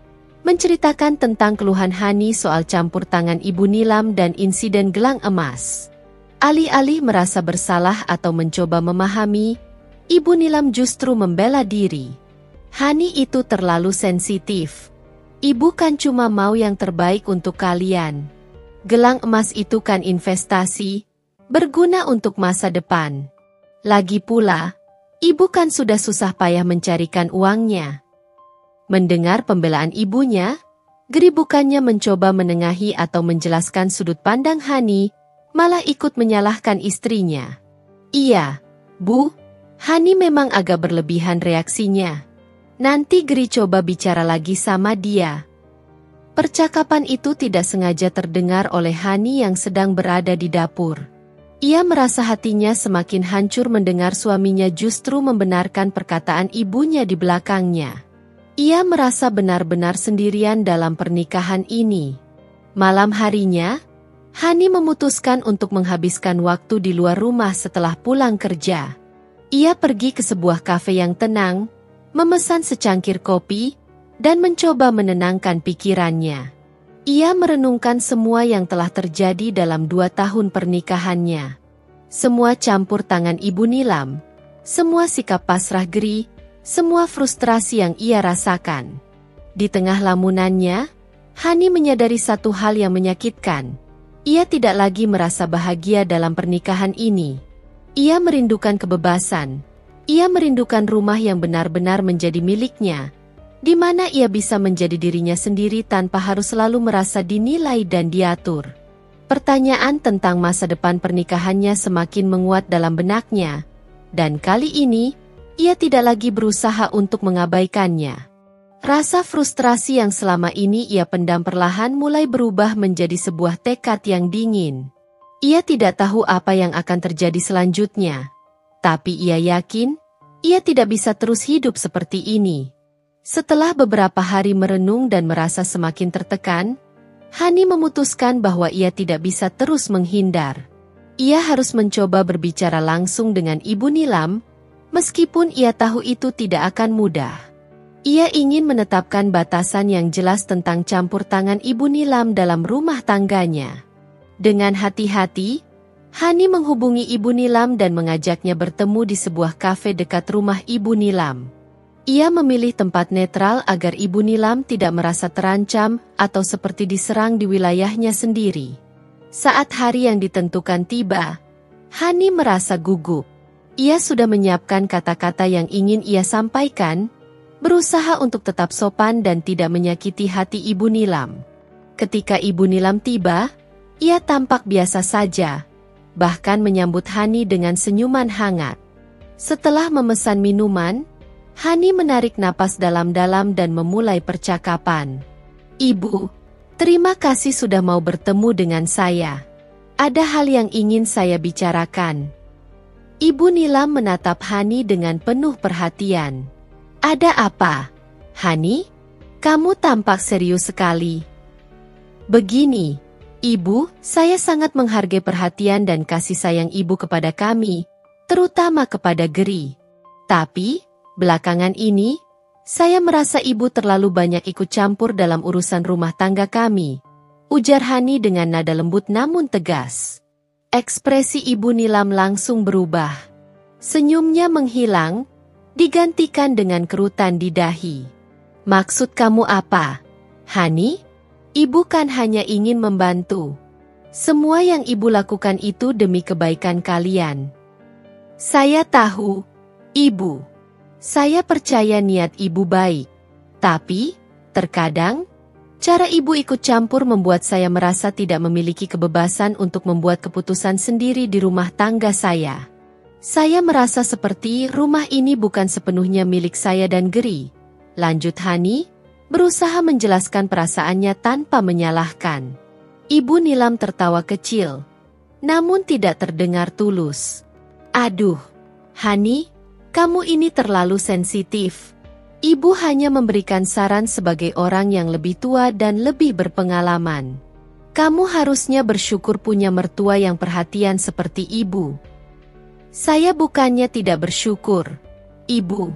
menceritakan tentang keluhan Hani soal campur tangan Ibu Nilam dan insiden gelang emas. Alih-alih merasa bersalah atau mencoba memahami, Ibu Nilam justru membela diri. "Hani itu terlalu sensitif. Ibu kan cuma mau yang terbaik untuk kalian. Gelang emas itu kan investasi, berguna untuk masa depan. Lagi pula, ibu kan sudah susah payah mencarikan uangnya." Mendengar pembelaan ibunya, Geri bukannya mencoba menengahi atau menjelaskan sudut pandang Hani, malah ikut menyalahkan istrinya. "Iya, Bu, Hani memang agak berlebihan reaksinya. Nanti Geri coba bicara lagi sama dia." Percakapan itu tidak sengaja terdengar oleh Hani yang sedang berada di dapur. Ia merasa hatinya semakin hancur mendengar suaminya justru membenarkan perkataan ibunya di belakangnya. Ia merasa benar-benar sendirian dalam pernikahan ini. Malam harinya, Hani memutuskan untuk menghabiskan waktu di luar rumah setelah pulang kerja. Ia pergi ke sebuah kafe yang tenang, memesan secangkir kopi, dan mencoba menenangkan pikirannya. Ia merenungkan semua yang telah terjadi dalam 2 tahun pernikahannya. Semua campur tangan Ibu Nilam, semua sikap pasrah Geri, semua frustrasi yang ia rasakan. Di tengah lamunannya, Hani menyadari satu hal yang menyakitkan. Ia tidak lagi merasa bahagia dalam pernikahan ini. Ia merindukan kebebasan. Ia merindukan rumah yang benar-benar menjadi miliknya, di mana ia bisa menjadi dirinya sendiri tanpa harus selalu merasa dinilai dan diatur. Pertanyaan tentang masa depan pernikahannya semakin menguat dalam benaknya, dan kali ini, ia tidak lagi berusaha untuk mengabaikannya. Rasa frustrasi yang selama ini ia pendam perlahan mulai berubah menjadi sebuah tekad yang dingin. Ia tidak tahu apa yang akan terjadi selanjutnya. Tapi ia yakin, ia tidak bisa terus hidup seperti ini. Setelah beberapa hari merenung dan merasa semakin tertekan, Hani memutuskan bahwa ia tidak bisa terus menghindar. Ia harus mencoba berbicara langsung dengan Ibu Nilam, meskipun ia tahu itu tidak akan mudah. Ia ingin menetapkan batasan yang jelas tentang campur tangan Ibu Nilam dalam rumah tangganya. Dengan hati-hati, Hani menghubungi Ibu Nilam dan mengajaknya bertemu di sebuah kafe dekat rumah Ibu Nilam. Ia memilih tempat netral agar Ibu Nilam tidak merasa terancam atau seperti diserang di wilayahnya sendiri. Saat hari yang ditentukan tiba, Hani merasa gugup. Ia sudah menyiapkan kata-kata yang ingin ia sampaikan, berusaha untuk tetap sopan dan tidak menyakiti hati Ibu Nilam. Ketika Ibu Nilam tiba, ia tampak biasa saja, bahkan menyambut Hani dengan senyuman hangat. Setelah memesan minuman, Hani menarik napas dalam-dalam dan memulai percakapan. "Ibu, terima kasih sudah mau bertemu dengan saya. Ada hal yang ingin saya bicarakan." Ibu Nilam menatap Hani dengan penuh perhatian. "Ada apa, Hani? Kamu tampak serius sekali." "Begini, Ibu, saya sangat menghargai perhatian dan kasih sayang Ibu kepada kami, terutama kepada Geri. Tapi, belakangan ini, saya merasa Ibu terlalu banyak ikut campur dalam urusan rumah tangga kami," ujar Hani dengan nada lembut namun tegas. Ekspresi Ibu Nilam langsung berubah. Senyumnya menghilang, digantikan dengan kerutan di dahi. "Maksud kamu apa, Hani? Ibu kan hanya ingin membantu. Semua yang Ibu lakukan itu demi kebaikan kalian." "Saya tahu, Ibu. Saya percaya niat Ibu baik. Tapi, terkadang, cara Ibu ikut campur membuat saya merasa tidak memiliki kebebasan untuk membuat keputusan sendiri di rumah tangga saya. Saya merasa seperti rumah ini bukan sepenuhnya milik saya dan Geri," lanjut Hani, berusaha menjelaskan perasaannya tanpa menyalahkan. Ibu Nilam tertawa kecil, namun tidak terdengar tulus. "Aduh, Hani, kamu ini terlalu sensitif. Ibu hanya memberikan saran sebagai orang yang lebih tua dan lebih berpengalaman. Kamu harusnya bersyukur punya mertua yang perhatian seperti ibu. Saya bukannya tidak bersyukur, Ibu.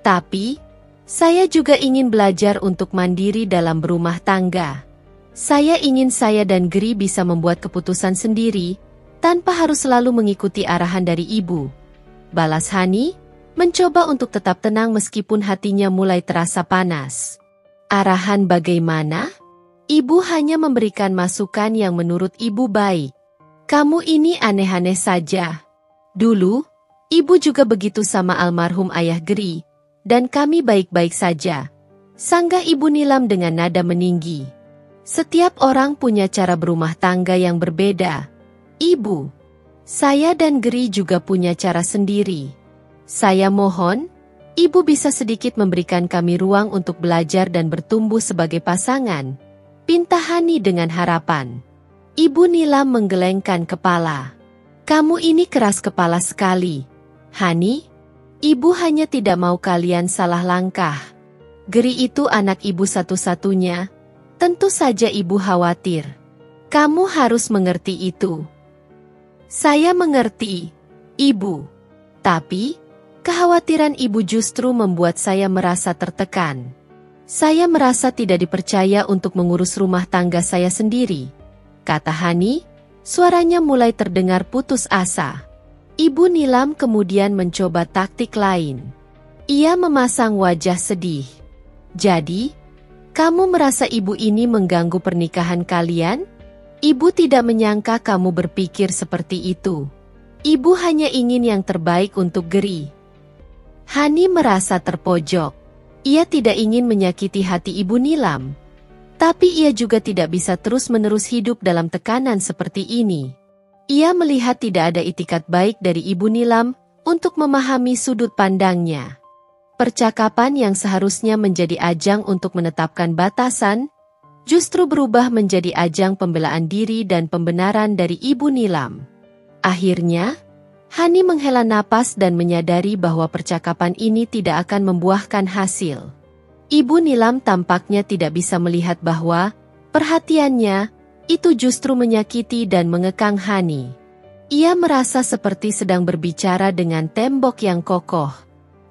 Tapi, saya juga ingin belajar untuk mandiri dalam berumah tangga. Saya ingin saya dan Gri bisa membuat keputusan sendiri, tanpa harus selalu mengikuti arahan dari ibu. Balas Hani, mencoba untuk tetap tenang meskipun hatinya mulai terasa panas. Arahan bagaimana? Ibu hanya memberikan masukan yang menurut ibu baik. Kamu ini aneh-aneh saja. Dulu, ibu juga begitu sama almarhum ayah Gri, dan kami baik-baik saja. Sanggah Ibu Nilam dengan nada meninggi. Setiap orang punya cara berumah tangga yang berbeda. Ibu, saya dan Gri juga punya cara sendiri. Saya mohon, ibu bisa sedikit memberikan kami ruang untuk belajar dan bertumbuh sebagai pasangan. Pinta Hani dengan harapan. Ibu Nilam menggelengkan kepala. Kamu ini keras kepala sekali, Hani. Ibu hanya tidak mau kalian salah langkah. Gri itu anak ibu satu-satunya. Tentu saja ibu khawatir. Kamu harus mengerti itu. Saya mengerti, Ibu. Tapi, kekhawatiran ibu justru membuat saya merasa tertekan. Saya merasa tidak dipercaya untuk mengurus rumah tangga saya sendiri, kata Hani. Suaranya mulai terdengar putus asa. Ibu Nilam kemudian mencoba taktik lain. Ia memasang wajah sedih. Jadi, kamu merasa ibu ini mengganggu pernikahan kalian? Ibu tidak menyangka kamu berpikir seperti itu. Ibu hanya ingin yang terbaik untuk Gri. Hani merasa terpojok. Ia tidak ingin menyakiti hati Ibu Nilam. Tapi ia juga tidak bisa terus-menerus hidup dalam tekanan seperti ini. Ia melihat tidak ada itikat baik dari Ibu Nilam untuk memahami sudut pandangnya. Percakapan yang seharusnya menjadi ajang untuk menetapkan batasan, justru berubah menjadi ajang pembelaan diri dan pembenaran dari Ibu Nilam. Akhirnya, Hani menghela napas dan menyadari bahwa percakapan ini tidak akan membuahkan hasil. Ibu Nilam tampaknya tidak bisa melihat bahwa perhatiannya itu justru menyakiti dan mengekang Hani. Ia merasa seperti sedang berbicara dengan tembok yang kokoh.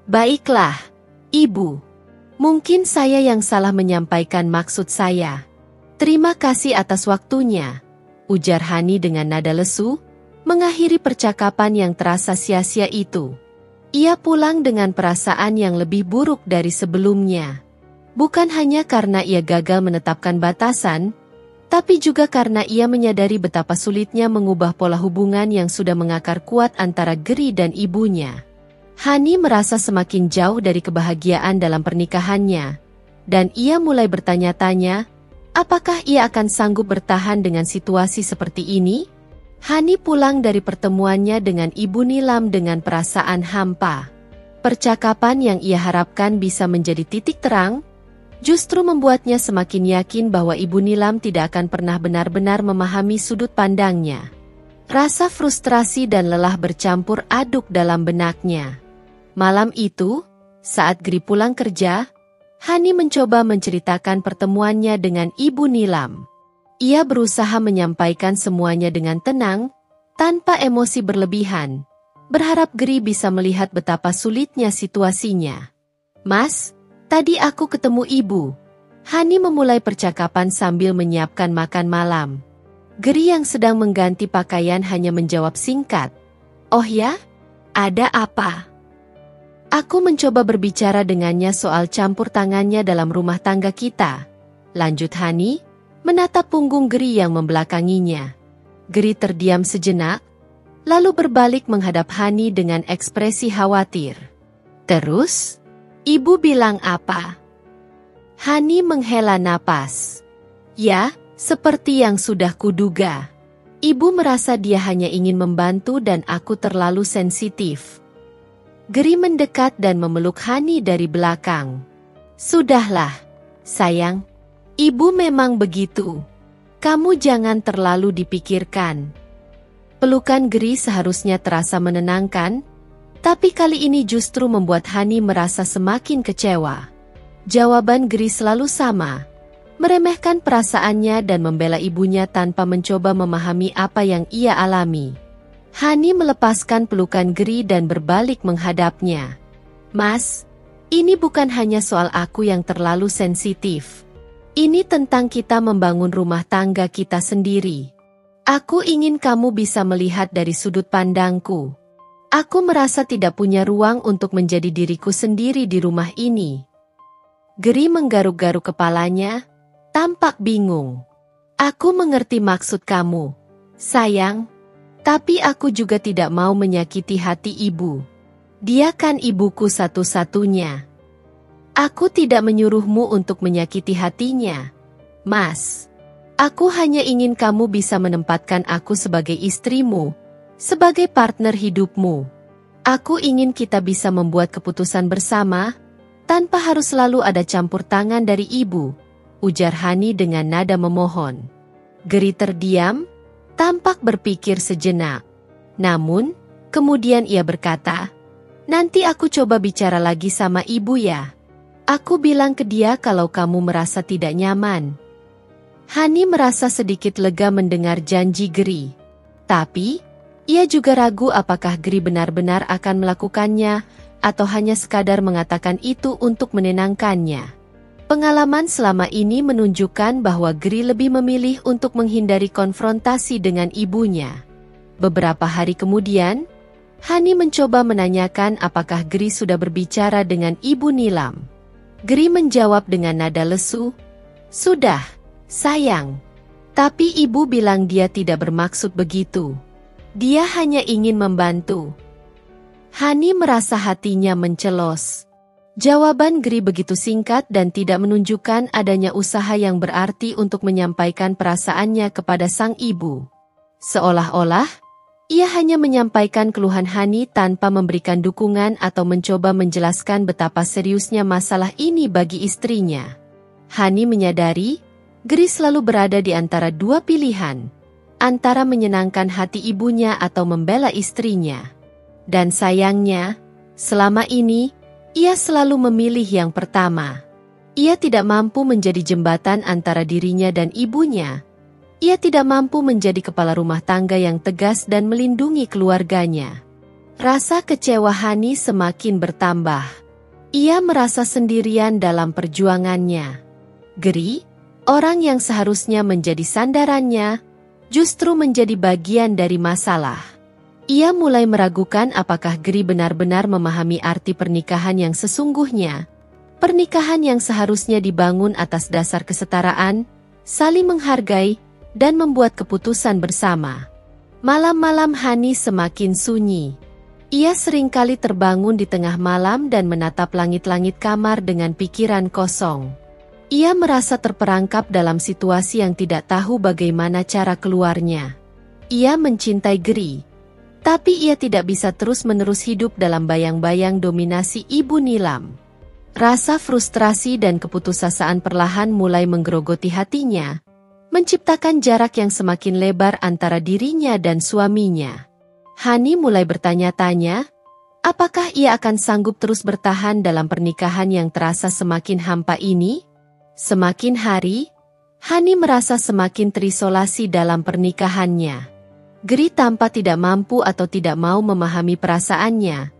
Baiklah, Ibu. Mungkin saya yang salah menyampaikan maksud saya. Terima kasih atas waktunya, ujar Hani dengan nada lesu, mengakhiri percakapan yang terasa sia-sia itu. Ia pulang dengan perasaan yang lebih buruk dari sebelumnya. Bukan hanya karena ia gagal menetapkan batasan, tapi juga karena ia menyadari betapa sulitnya mengubah pola hubungan yang sudah mengakar kuat antara Gri dan ibunya. Hani merasa semakin jauh dari kebahagiaan dalam pernikahannya, dan ia mulai bertanya-tanya, apakah ia akan sanggup bertahan dengan situasi seperti ini? Hani pulang dari pertemuannya dengan Ibu Nilam dengan perasaan hampa. Percakapan yang ia harapkan bisa menjadi titik terang, justru membuatnya semakin yakin bahwa Ibu Nilam tidak akan pernah benar-benar memahami sudut pandangnya. Rasa frustrasi dan lelah bercampur aduk dalam benaknya. Malam itu, saat Gri pulang kerja, Hani mencoba menceritakan pertemuannya dengan Ibu Nilam. Ia berusaha menyampaikan semuanya dengan tenang, tanpa emosi berlebihan, berharap Gri bisa melihat betapa sulitnya situasinya. Mas, tadi aku ketemu ibu. Hani memulai percakapan sambil menyiapkan makan malam. Gri yang sedang mengganti pakaian hanya menjawab singkat. Oh ya? Ada apa? Aku mencoba berbicara dengannya soal campur tangannya dalam rumah tangga kita. Lanjut Hani, menatap punggung Gri yang membelakanginya. Gri terdiam sejenak, lalu berbalik menghadap Hani dengan ekspresi khawatir. Terus? Ibu bilang apa? Hani menghela napas. Ya, seperti yang sudah kuduga. Ibu merasa dia hanya ingin membantu dan aku terlalu sensitif. Gri mendekat dan memeluk Hani dari belakang. Sudahlah, sayang. Ibu memang begitu. Kamu jangan terlalu dipikirkan. Pelukan Gri seharusnya terasa menenangkan, tapi kali ini justru membuat Hani merasa semakin kecewa. Jawaban Geri selalu sama. Meremehkan perasaannya dan membela ibunya tanpa mencoba memahami apa yang ia alami. Hani melepaskan pelukan Geri dan berbalik menghadapnya. Mas, ini bukan hanya soal aku yang terlalu sensitif. Ini tentang kita membangun rumah tangga kita sendiri. Aku ingin kamu bisa melihat dari sudut pandangku. Aku merasa tidak punya ruang untuk menjadi diriku sendiri di rumah ini. Geri menggaruk-garuk kepalanya, tampak bingung. Aku mengerti maksud kamu, sayang. Tapi aku juga tidak mau menyakiti hati ibu. Dia kan ibuku satu-satunya. Aku tidak menyuruhmu untuk menyakiti hatinya, Mas. Aku hanya ingin kamu bisa menempatkan aku sebagai istrimu, sebagai partner hidupmu. Aku ingin kita bisa membuat keputusan bersama, tanpa harus selalu ada campur tangan dari ibu, ujar Hani dengan nada memohon. Geri terdiam, tampak berpikir sejenak. Namun, kemudian ia berkata, nanti aku coba bicara lagi sama ibu ya. Aku bilang ke dia kalau kamu merasa tidak nyaman. Hani merasa sedikit lega mendengar janji Geri. Tapi, ia juga ragu apakah Geri benar-benar akan melakukannya, atau hanya sekadar mengatakan itu untuk menenangkannya. Pengalaman selama ini menunjukkan bahwa Geri lebih memilih untuk menghindari konfrontasi dengan ibunya. Beberapa hari kemudian, Hani mencoba menanyakan apakah Geri sudah berbicara dengan Ibu Nilam. Geri menjawab dengan nada lesu, "Sudah, sayang. Tapi ibu bilang dia tidak bermaksud begitu. Dia hanya ingin membantu." Hani merasa hatinya mencelos. Jawaban Geri begitu singkat dan tidak menunjukkan adanya usaha yang berarti untuk menyampaikan perasaannya kepada sang ibu. Seolah-olah, ia hanya menyampaikan keluhan Hani tanpa memberikan dukungan atau mencoba menjelaskan betapa seriusnya masalah ini bagi istrinya. Hani menyadari, Geri selalu berada di antara dua pilihan, antara menyenangkan hati ibunya atau membela istrinya. Dan sayangnya, selama ini, ia selalu memilih yang pertama. Ia tidak mampu menjadi jembatan antara dirinya dan ibunya. Ia tidak mampu menjadi kepala rumah tangga yang tegas dan melindungi keluarganya. Rasa kecewa Hani semakin bertambah. Ia merasa sendirian dalam perjuangannya. Geri, orang yang seharusnya menjadi sandarannya, justru menjadi bagian dari masalah. Ia mulai meragukan apakah Geri benar-benar memahami arti pernikahan yang sesungguhnya. Pernikahan yang seharusnya dibangun atas dasar kesetaraan, saling menghargai, dan membuat keputusan bersama. Malam-malam Hani semakin sunyi. Ia seringkali terbangun di tengah malam dan menatap langit-langit kamar dengan pikiran kosong. Ia merasa terperangkap dalam situasi yang tidak tahu bagaimana cara keluarnya. Ia mencintai Geri. Tapi ia tidak bisa terus-menerus hidup dalam bayang-bayang dominasi Ibu Nilam. Rasa frustrasi dan keputusasaan perlahan mulai menggerogoti hatinya, menciptakan jarak yang semakin lebar antara dirinya dan suaminya. Hani mulai bertanya-tanya, apakah ia akan sanggup terus bertahan dalam pernikahan yang terasa semakin hampa ini? Semakin hari, Hani merasa semakin terisolasi dalam pernikahannya. Geri tampak tidak mampu atau tidak mau memahami perasaannya,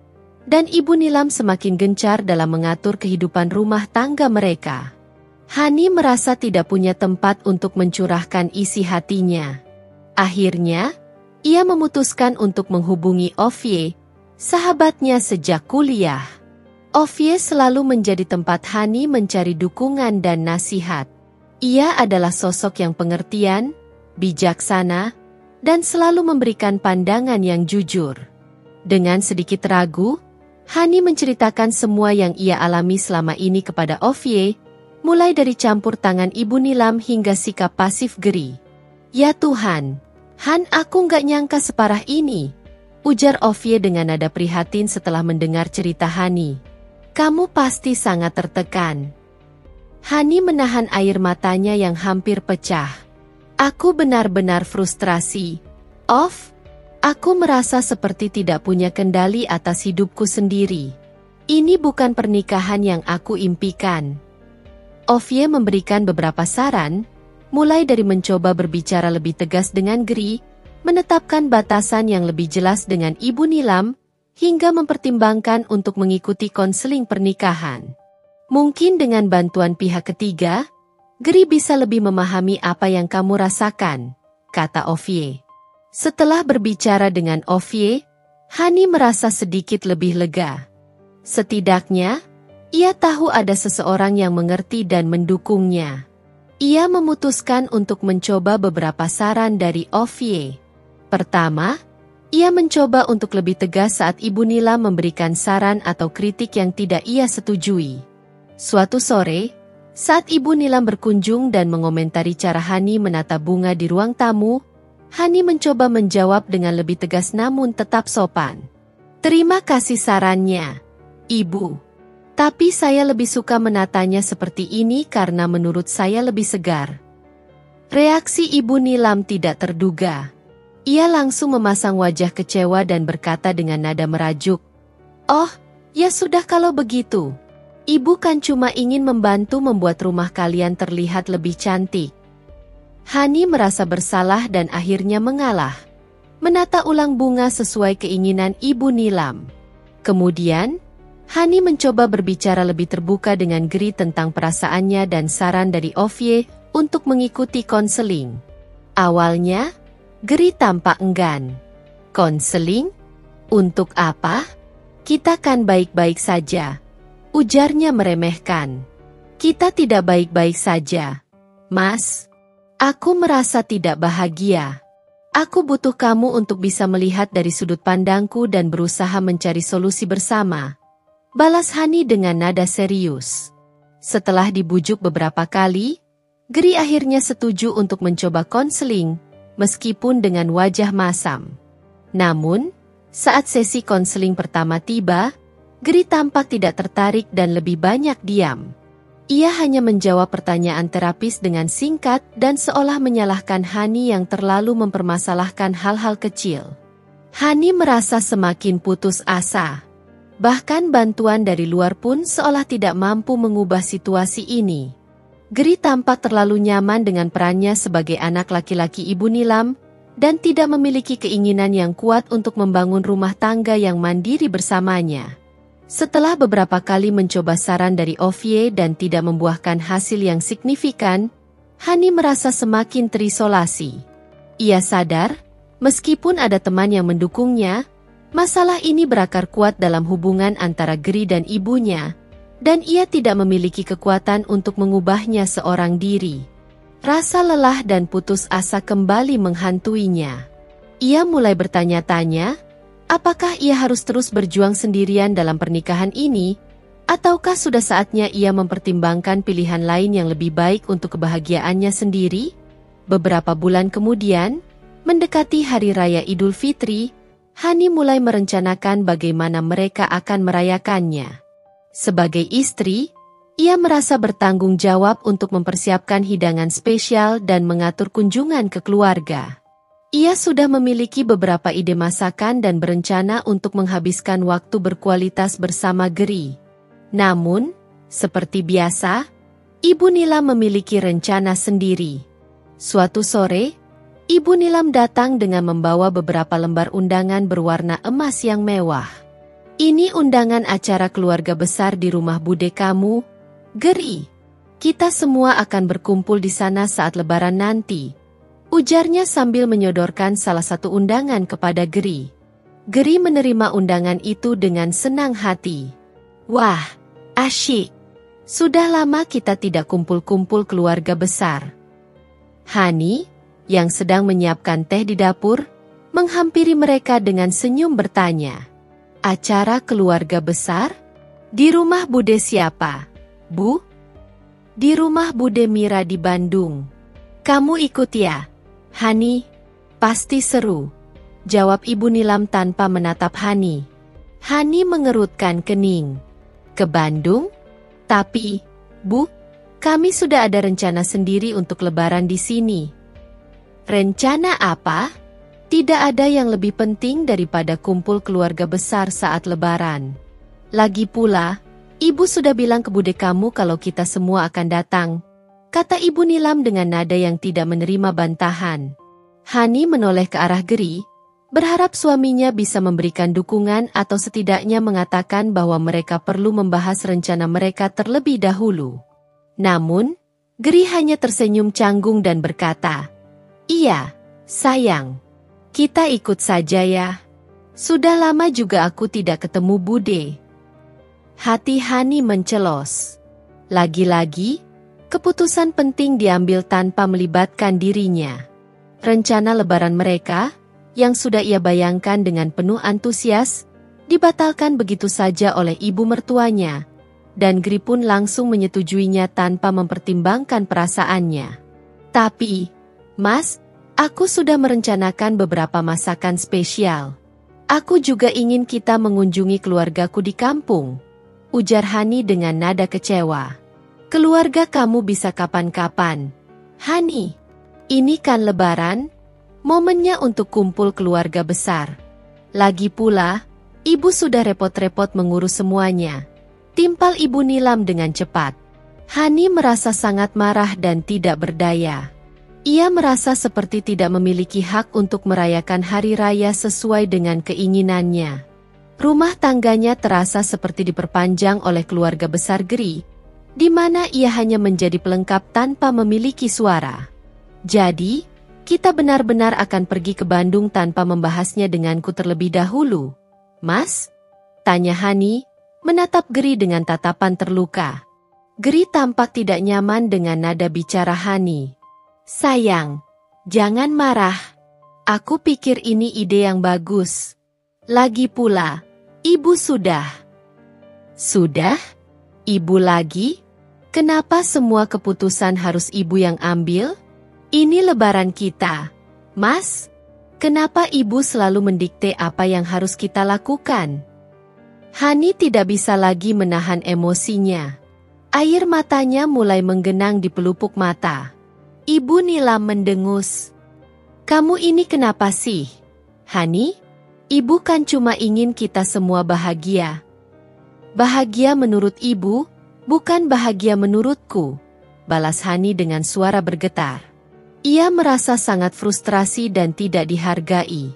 dan Ibu Nilam semakin gencar dalam mengatur kehidupan rumah tangga mereka. Hani merasa tidak punya tempat untuk mencurahkan isi hatinya. Akhirnya, ia memutuskan untuk menghubungi Ovie, sahabatnya sejak kuliah. Ovie selalu menjadi tempat Hani mencari dukungan dan nasihat. Ia adalah sosok yang pengertian, bijaksana, dan selalu memberikan pandangan yang jujur. Dengan sedikit ragu, Hani menceritakan semua yang ia alami selama ini kepada Ovie, mulai dari campur tangan Ibu Nilam hingga sikap pasif Geri. "Ya Tuhan, Han, aku nggak nyangka separah ini," ujar Ovie dengan nada prihatin setelah mendengar cerita Hani. "Kamu pasti sangat tertekan." Hani menahan air matanya yang hampir pecah. "Aku benar-benar frustrasi. Aku merasa seperti tidak punya kendali atas hidupku sendiri. Ini bukan pernikahan yang aku impikan." Ovie memberikan beberapa saran, mulai dari mencoba berbicara lebih tegas dengan Gri, menetapkan batasan yang lebih jelas dengan Ibu Nilam, hingga mempertimbangkan untuk mengikuti konseling pernikahan. Mungkin dengan bantuan pihak ketiga, Gri bisa lebih memahami apa yang kamu rasakan, kata Ovie. Setelah berbicara dengan Ovie, Hani merasa sedikit lebih lega. Setidaknya, ia tahu ada seseorang yang mengerti dan mendukungnya. Ia memutuskan untuk mencoba beberapa saran dari Ovie. Pertama, ia mencoba untuk lebih tegas saat Ibu Nila memberikan saran atau kritik yang tidak ia setujui. Suatu sore, saat Ibu Nilam berkunjung dan mengomentari cara Hani menata bunga di ruang tamu, Hani mencoba menjawab dengan lebih tegas namun tetap sopan. Terima kasih sarannya, Ibu. Tapi saya lebih suka menatanya seperti ini karena menurut saya lebih segar. Reaksi Ibu Nilam tidak terduga. Ia langsung memasang wajah kecewa dan berkata dengan nada merajuk, "Oh, ya sudah kalau begitu. Ibu kan cuma ingin membantu membuat rumah kalian terlihat lebih cantik." Hani merasa bersalah dan akhirnya mengalah. Menata ulang bunga sesuai keinginan Ibu Nilam. Kemudian, Hani mencoba berbicara lebih terbuka dengan Gri tentang perasaannya dan saran dari Ovie untuk mengikuti konseling. Awalnya, Gri tampak enggan. "Konseling? Untuk apa? Kita kan baik-baik saja," ujarnya meremehkan. "Kita tidak baik-baik saja, Mas. Aku merasa tidak bahagia. Aku butuh kamu untuk bisa melihat dari sudut pandangku dan berusaha mencari solusi bersama," balas Hani dengan nada serius. Setelah dibujuk beberapa kali, Gri akhirnya setuju untuk mencoba konseling, meskipun dengan wajah masam. Namun, saat sesi konseling pertama tiba, Gri tampak tidak tertarik dan lebih banyak diam. Ia hanya menjawab pertanyaan terapis dengan singkat dan seolah menyalahkan Hani yang terlalu mempermasalahkan hal-hal kecil. Hani merasa semakin putus asa. Bahkan bantuan dari luar pun seolah tidak mampu mengubah situasi ini. Gri tampak terlalu nyaman dengan perannya sebagai anak laki-laki Ibu Nilam dan tidak memiliki keinginan yang kuat untuk membangun rumah tangga yang mandiri bersamanya. Setelah beberapa kali mencoba saran dari Ovie dan tidak membuahkan hasil yang signifikan, Hani merasa semakin terisolasi. Ia sadar, meskipun ada teman yang mendukungnya, masalah ini berakar kuat dalam hubungan antara Gri dan ibunya, dan ia tidak memiliki kekuatan untuk mengubahnya seorang diri. Rasa lelah dan putus asa kembali menghantuinya. Ia mulai bertanya-tanya, apakah ia harus terus berjuang sendirian dalam pernikahan ini, ataukah sudah saatnya ia mempertimbangkan pilihan lain yang lebih baik untuk kebahagiaannya sendiri? Beberapa bulan kemudian, mendekati Hari Raya Idul Fitri, Hani mulai merencanakan bagaimana mereka akan merayakannya. Sebagai istri, ia merasa bertanggung jawab untuk mempersiapkan hidangan spesial dan mengatur kunjungan ke keluarga. Ia sudah memiliki beberapa ide masakan dan berencana untuk menghabiskan waktu berkualitas bersama Gri. Namun, seperti biasa, Ibu Nilam memiliki rencana sendiri. Suatu sore, Ibu Nilam datang dengan membawa beberapa lembar undangan berwarna emas yang mewah. "Ini undangan acara keluarga besar di rumah bude kamu, Gri. Kita semua akan berkumpul di sana saat Lebaran nanti," ujarnya sambil menyodorkan salah satu undangan kepada Gri. Gri menerima undangan itu dengan senang hati. "Wah, asyik. Sudah lama kita tidak kumpul-kumpul keluarga besar." Hani, yang sedang menyiapkan teh di dapur, menghampiri mereka dengan senyum bertanya, "Acara keluarga besar? Di rumah bude siapa, Bu?" "Di rumah bude Mira di Bandung. Kamu ikut ya, Hani? Pasti seru," jawab Ibu Nilam tanpa menatap Hani. Hani mengerutkan kening. "Ke Bandung? Tapi, Bu, kami sudah ada rencana sendiri untuk Lebaran di sini." "Rencana apa?" "Tidak ada yang lebih penting daripada kumpul keluarga besar saat Lebaran. Lagi pula, Ibu sudah bilang ke bude kamu kalau kita semua akan datang, kata Ibu Nilam dengan nada yang tidak menerima bantahan. Hani menoleh ke arah Geri, berharap suaminya bisa memberikan dukungan atau setidaknya mengatakan bahwa mereka perlu membahas rencana mereka terlebih dahulu. Namun, Geri hanya tersenyum canggung dan berkata, "Iya, sayang. Kita ikut saja ya. Sudah lama juga aku tidak ketemu Bude." Hati Hani mencelos. Lagi-lagi, keputusan penting diambil tanpa melibatkan dirinya. Rencana lebaran mereka, yang sudah ia bayangkan dengan penuh antusias, dibatalkan begitu saja oleh ibu mertuanya, dan Geri pun langsung menyetujuinya tanpa mempertimbangkan perasaannya. "Tapi, Mas, aku sudah merencanakan beberapa masakan spesial. Aku juga ingin kita mengunjungi keluargaku di kampung," ujar Hani dengan nada kecewa. "Keluarga kamu bisa kapan-kapan, Hani. Ini kan lebaran, momennya untuk kumpul keluarga besar. Lagi pula, ibu sudah repot-repot mengurus semuanya," timpal Ibu Nilam dengan cepat. Hani merasa sangat marah dan tidak berdaya. Ia merasa seperti tidak memiliki hak untuk merayakan hari raya sesuai dengan keinginannya. Rumah tangganya terasa seperti diperpanjang oleh keluarga besar Geri, di mana ia hanya menjadi pelengkap tanpa memiliki suara. "Jadi, kita benar-benar akan pergi ke Bandung tanpa membahasnya denganku terlebih dahulu, Mas?" tanya Hani, menatap Geri dengan tatapan terluka. Geri tampak tidak nyaman dengan nada bicara Hani. "Sayang, jangan marah. Aku pikir ini ide yang bagus. Lagi pula, ibu sudah." "Sudah? Ibu lagi? Kenapa semua keputusan harus ibu yang ambil? Ini lebaran kita, Mas. Kenapa ibu selalu mendikte apa yang harus kita lakukan?" Hani tidak bisa lagi menahan emosinya. Air matanya mulai menggenang di pelupuk mata. Ibu Nilam mendengus. "Kamu ini kenapa sih, Hani? Ibu kan cuma ingin kita semua bahagia." "Bahagia menurut ibu, bukan bahagia menurutku," balas Hani dengan suara bergetar. Ia merasa sangat frustrasi dan tidak dihargai.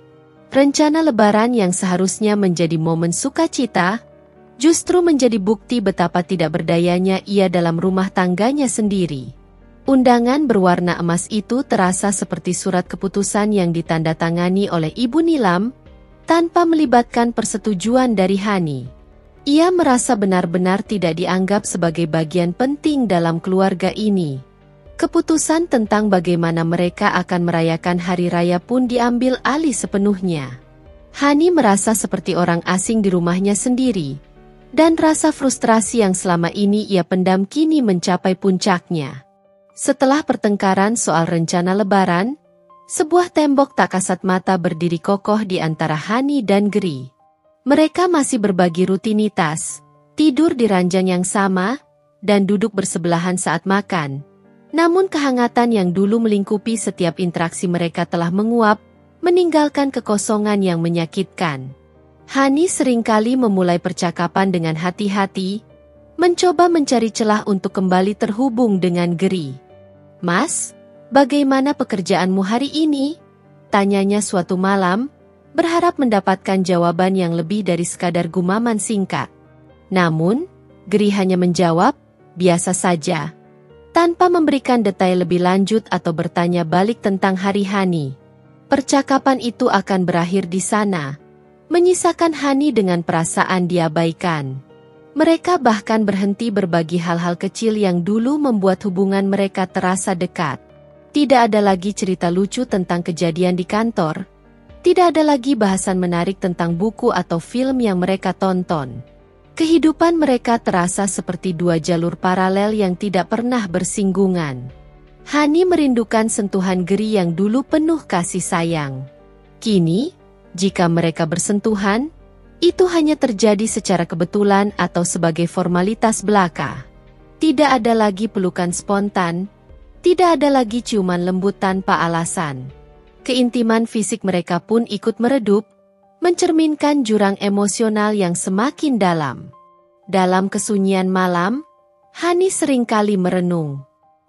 Rencana lebaran yang seharusnya menjadi momen sukacita, justru menjadi bukti betapa tidak berdayanya ia dalam rumah tangganya sendiri. Undangan berwarna emas itu terasa seperti surat keputusan yang ditandatangani oleh Ibu Nilam, tanpa melibatkan persetujuan dari Hani. Ia merasa benar-benar tidak dianggap sebagai bagian penting dalam keluarga ini. Keputusan tentang bagaimana mereka akan merayakan hari raya pun diambil alih sepenuhnya. Hani merasa seperti orang asing di rumahnya sendiri, dan rasa frustrasi yang selama ini ia pendam kini mencapai puncaknya. Setelah pertengkaran soal rencana lebaran, sebuah tembok tak kasat mata berdiri kokoh di antara Hani dan Geri. Mereka masih berbagi rutinitas, tidur di ranjang yang sama, dan duduk bersebelahan saat makan. Namun kehangatan yang dulu melingkupi setiap interaksi mereka telah menguap, meninggalkan kekosongan yang menyakitkan. Hani seringkali memulai percakapan dengan hati-hati, mencoba mencari celah untuk kembali terhubung dengan Geri. "Mas, bagaimana pekerjaanmu hari ini?" tanyanya suatu malam, berharap mendapatkan jawaban yang lebih dari sekadar gumaman singkat. Namun, Geri hanya menjawab, "Biasa saja," tanpa memberikan detail lebih lanjut atau bertanya balik tentang hari Hani. Percakapan itu akan berakhir di sana, menyisakan Hani dengan perasaan diabaikan. Mereka bahkan berhenti berbagi hal-hal kecil yang dulu membuat hubungan mereka terasa dekat. Tidak ada lagi cerita lucu tentang kejadian di kantor. Tidak ada lagi bahasan menarik tentang buku atau film yang mereka tonton. Kehidupan mereka terasa seperti dua jalur paralel yang tidak pernah bersinggungan. Hani merindukan sentuhan Geri yang dulu penuh kasih sayang. Kini, jika mereka bersentuhan, itu hanya terjadi secara kebetulan atau sebagai formalitas belaka. Tidak ada lagi pelukan spontan, tidak ada lagi ciuman lembut tanpa alasan. Keintiman fisik mereka pun ikut meredup, mencerminkan jurang emosional yang semakin dalam. Dalam kesunyian malam, Hani seringkali merenung.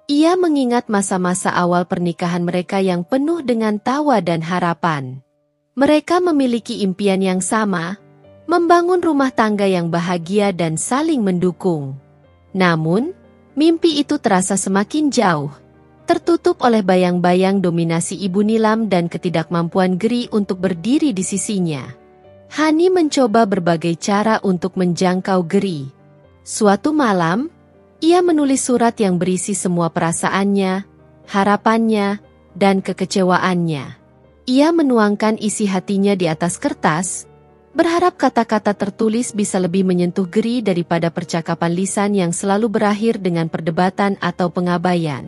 Ia mengingat masa-masa awal pernikahan mereka yang penuh dengan tawa dan harapan. Mereka memiliki impian yang sama, membangun rumah tangga yang bahagia dan saling mendukung. Namun, mimpi itu terasa semakin jauh, tertutup oleh bayang-bayang dominasi Ibu Nilam dan ketidakmampuan Geri untuk berdiri di sisinya. Hani mencoba berbagai cara untuk menjangkau Geri. Suatu malam, ia menulis surat yang berisi semua perasaannya, harapannya, dan kekecewaannya. Ia menuangkan isi hatinya di atas kertas, berharap kata-kata tertulis bisa lebih menyentuh Geri daripada percakapan lisan yang selalu berakhir dengan perdebatan atau pengabaian.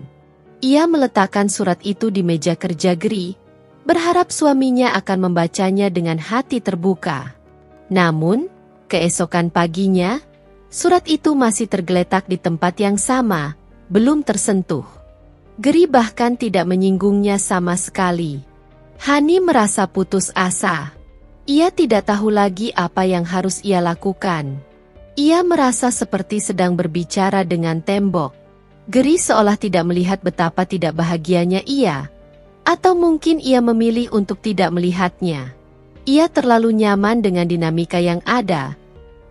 Ia meletakkan surat itu di meja kerja Geri, berharap suaminya akan membacanya dengan hati terbuka. Namun, keesokan paginya, surat itu masih tergeletak di tempat yang sama, belum tersentuh. Geri bahkan tidak menyinggungnya sama sekali. Hani merasa putus asa. Ia tidak tahu lagi apa yang harus ia lakukan. Ia merasa seperti sedang berbicara dengan tembok. Geri seolah tidak melihat betapa tidak bahagianya ia. Atau mungkin ia memilih untuk tidak melihatnya. Ia terlalu nyaman dengan dinamika yang ada,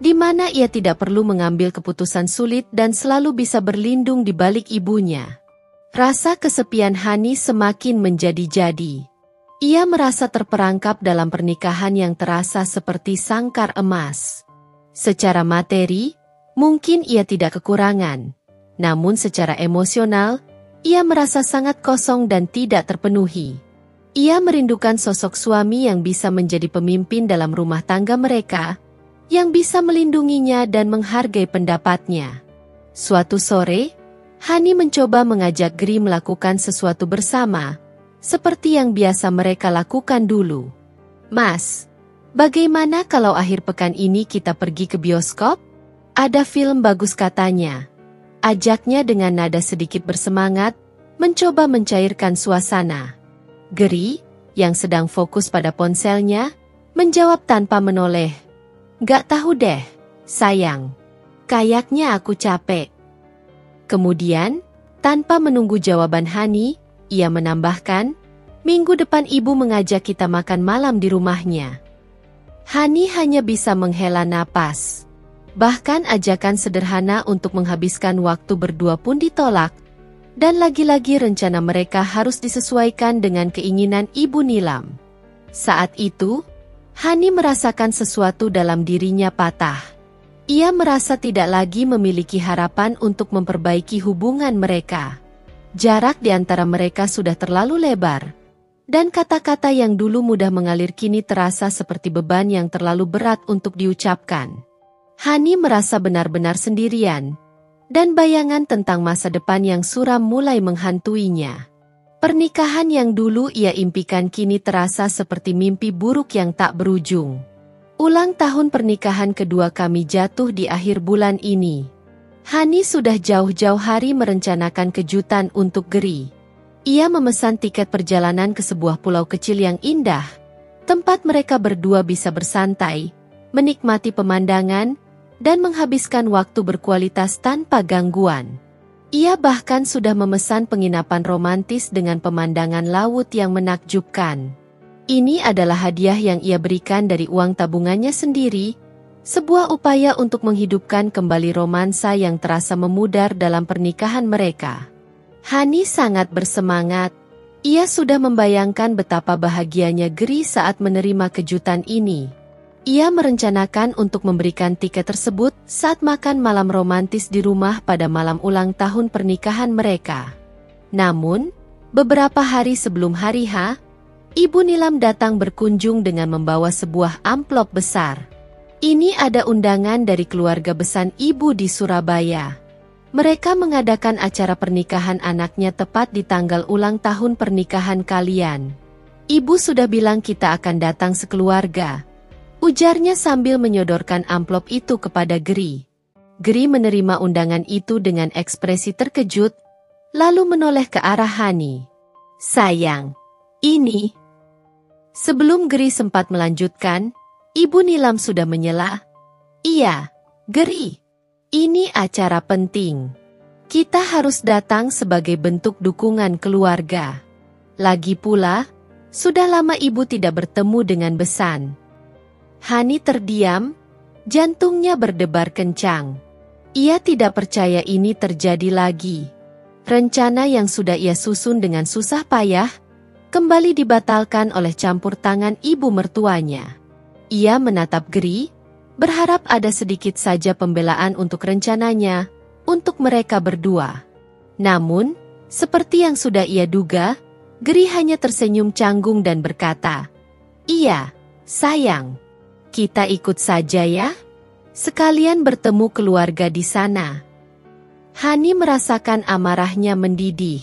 di mana ia tidak perlu mengambil keputusan sulit dan selalu bisa berlindung di balik ibunya. Rasa kesepian Hani semakin menjadi-jadi. Ia merasa terperangkap dalam pernikahan yang terasa seperti sangkar emas. Secara materi, mungkin ia tidak kekurangan. Namun secara emosional, ia merasa sangat kosong dan tidak terpenuhi. Ia merindukan sosok suami yang bisa menjadi pemimpin dalam rumah tangga mereka, yang bisa melindunginya dan menghargai pendapatnya. Suatu sore, Hani mencoba mengajak Geri melakukan sesuatu bersama, seperti yang biasa mereka lakukan dulu. "Mas, bagaimana kalau akhir pekan ini kita pergi ke bioskop? Ada film bagus," katanya. Ajaknya dengan nada sedikit bersemangat, mencoba mencairkan suasana. Geri, yang sedang fokus pada ponselnya, menjawab tanpa menoleh. "Gak tahu deh, sayang. Kayaknya aku capek." Kemudian, tanpa menunggu jawaban Hani, ia menambahkan, "Minggu depan ibu mengajak kita makan malam di rumahnya." Hani hanya bisa menghela napas. Bahkan ajakan sederhana untuk menghabiskan waktu berdua pun ditolak, dan lagi-lagi rencana mereka harus disesuaikan dengan keinginan Ibu Nilam. Saat itu, Hani merasakan sesuatu dalam dirinya patah. Ia merasa tidak lagi memiliki harapan untuk memperbaiki hubungan mereka. Jarak di antara mereka sudah terlalu lebar, dan kata-kata yang dulu mudah mengalir kini terasa seperti beban yang terlalu berat untuk diucapkan. Hani merasa benar-benar sendirian, dan bayangan tentang masa depan yang suram mulai menghantuinya. Pernikahan yang dulu ia impikan kini terasa seperti mimpi buruk yang tak berujung. Ulang tahun pernikahan kedua kami jatuh di akhir bulan ini. Hani sudah jauh-jauh hari merencanakan kejutan untuk Geri. Ia memesan tiket perjalanan ke sebuah pulau kecil yang indah, tempat mereka berdua bisa bersantai, menikmati pemandangan, dan menghabiskan waktu berkualitas tanpa gangguan. Ia bahkan sudah memesan penginapan romantis dengan pemandangan laut yang menakjubkan. Ini adalah hadiah yang ia berikan dari uang tabungannya sendiri, sebuah upaya untuk menghidupkan kembali romansa yang terasa memudar dalam pernikahan mereka. Hani sangat bersemangat. Ia sudah membayangkan betapa bahagianya Geri saat menerima kejutan ini. Ia merencanakan untuk memberikan tiket tersebut saat makan malam romantis di rumah pada malam ulang tahun pernikahan mereka. Namun, beberapa hari sebelum hari H, Ibu Nilam datang berkunjung dengan membawa sebuah amplop besar. Ini ada undangan dari keluarga besar ibu di Surabaya. Mereka mengadakan acara pernikahan anaknya tepat di tanggal ulang tahun pernikahan kalian. "Ibu sudah bilang kita akan datang sekeluarga," ujarnya sambil menyodorkan amplop itu kepada Geri. Geri menerima undangan itu dengan ekspresi terkejut, lalu menoleh ke arah Hani. "Sayang, ini..." Sebelum Geri sempat melanjutkan, Ibu Nilam sudah menyela. "Iya, Geri, Ini acara penting. Kita harus datang sebagai bentuk dukungan keluarga. Lagi pula, sudah lama ibu tidak bertemu dengan Besan. Hani terdiam, jantungnya berdebar kencang. Ia tidak percaya ini terjadi lagi. Rencana yang sudah ia susun dengan susah payah, kembali dibatalkan oleh campur tangan ibu mertuanya. Ia menatap Geri, berharap ada sedikit saja pembelaan untuk rencananya, untuk mereka berdua. Namun, seperti yang sudah ia duga, Geri hanya tersenyum canggung dan berkata, "Iya, sayang. Kita ikut saja ya. Sekalian bertemu keluarga di sana." Hani merasakan amarahnya mendidih.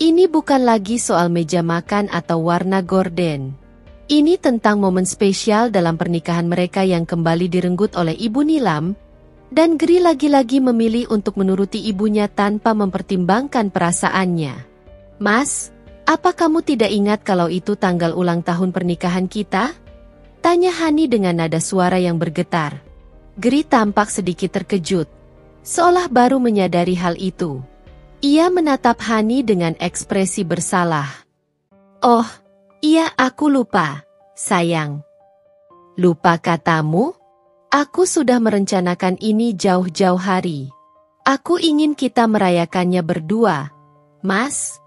Ini bukan lagi soal meja makan atau warna gorden. Ini tentang momen spesial dalam pernikahan mereka yang kembali direnggut oleh Ibu Nilam, dan Geri lagi-lagi memilih untuk menuruti ibunya tanpa mempertimbangkan perasaannya. "Mas, apa kamu tidak ingat kalau itu tanggal ulang tahun pernikahan kita?" Tanya Hani dengan nada suara yang bergetar. Geri tampak sedikit terkejut, seolah baru menyadari hal itu. Ia menatap Hani dengan ekspresi bersalah. "Oh, iya, aku lupa, sayang." "Lupa katamu? Aku sudah merencanakan ini jauh-jauh hari. Aku ingin kita merayakannya berdua, Mas."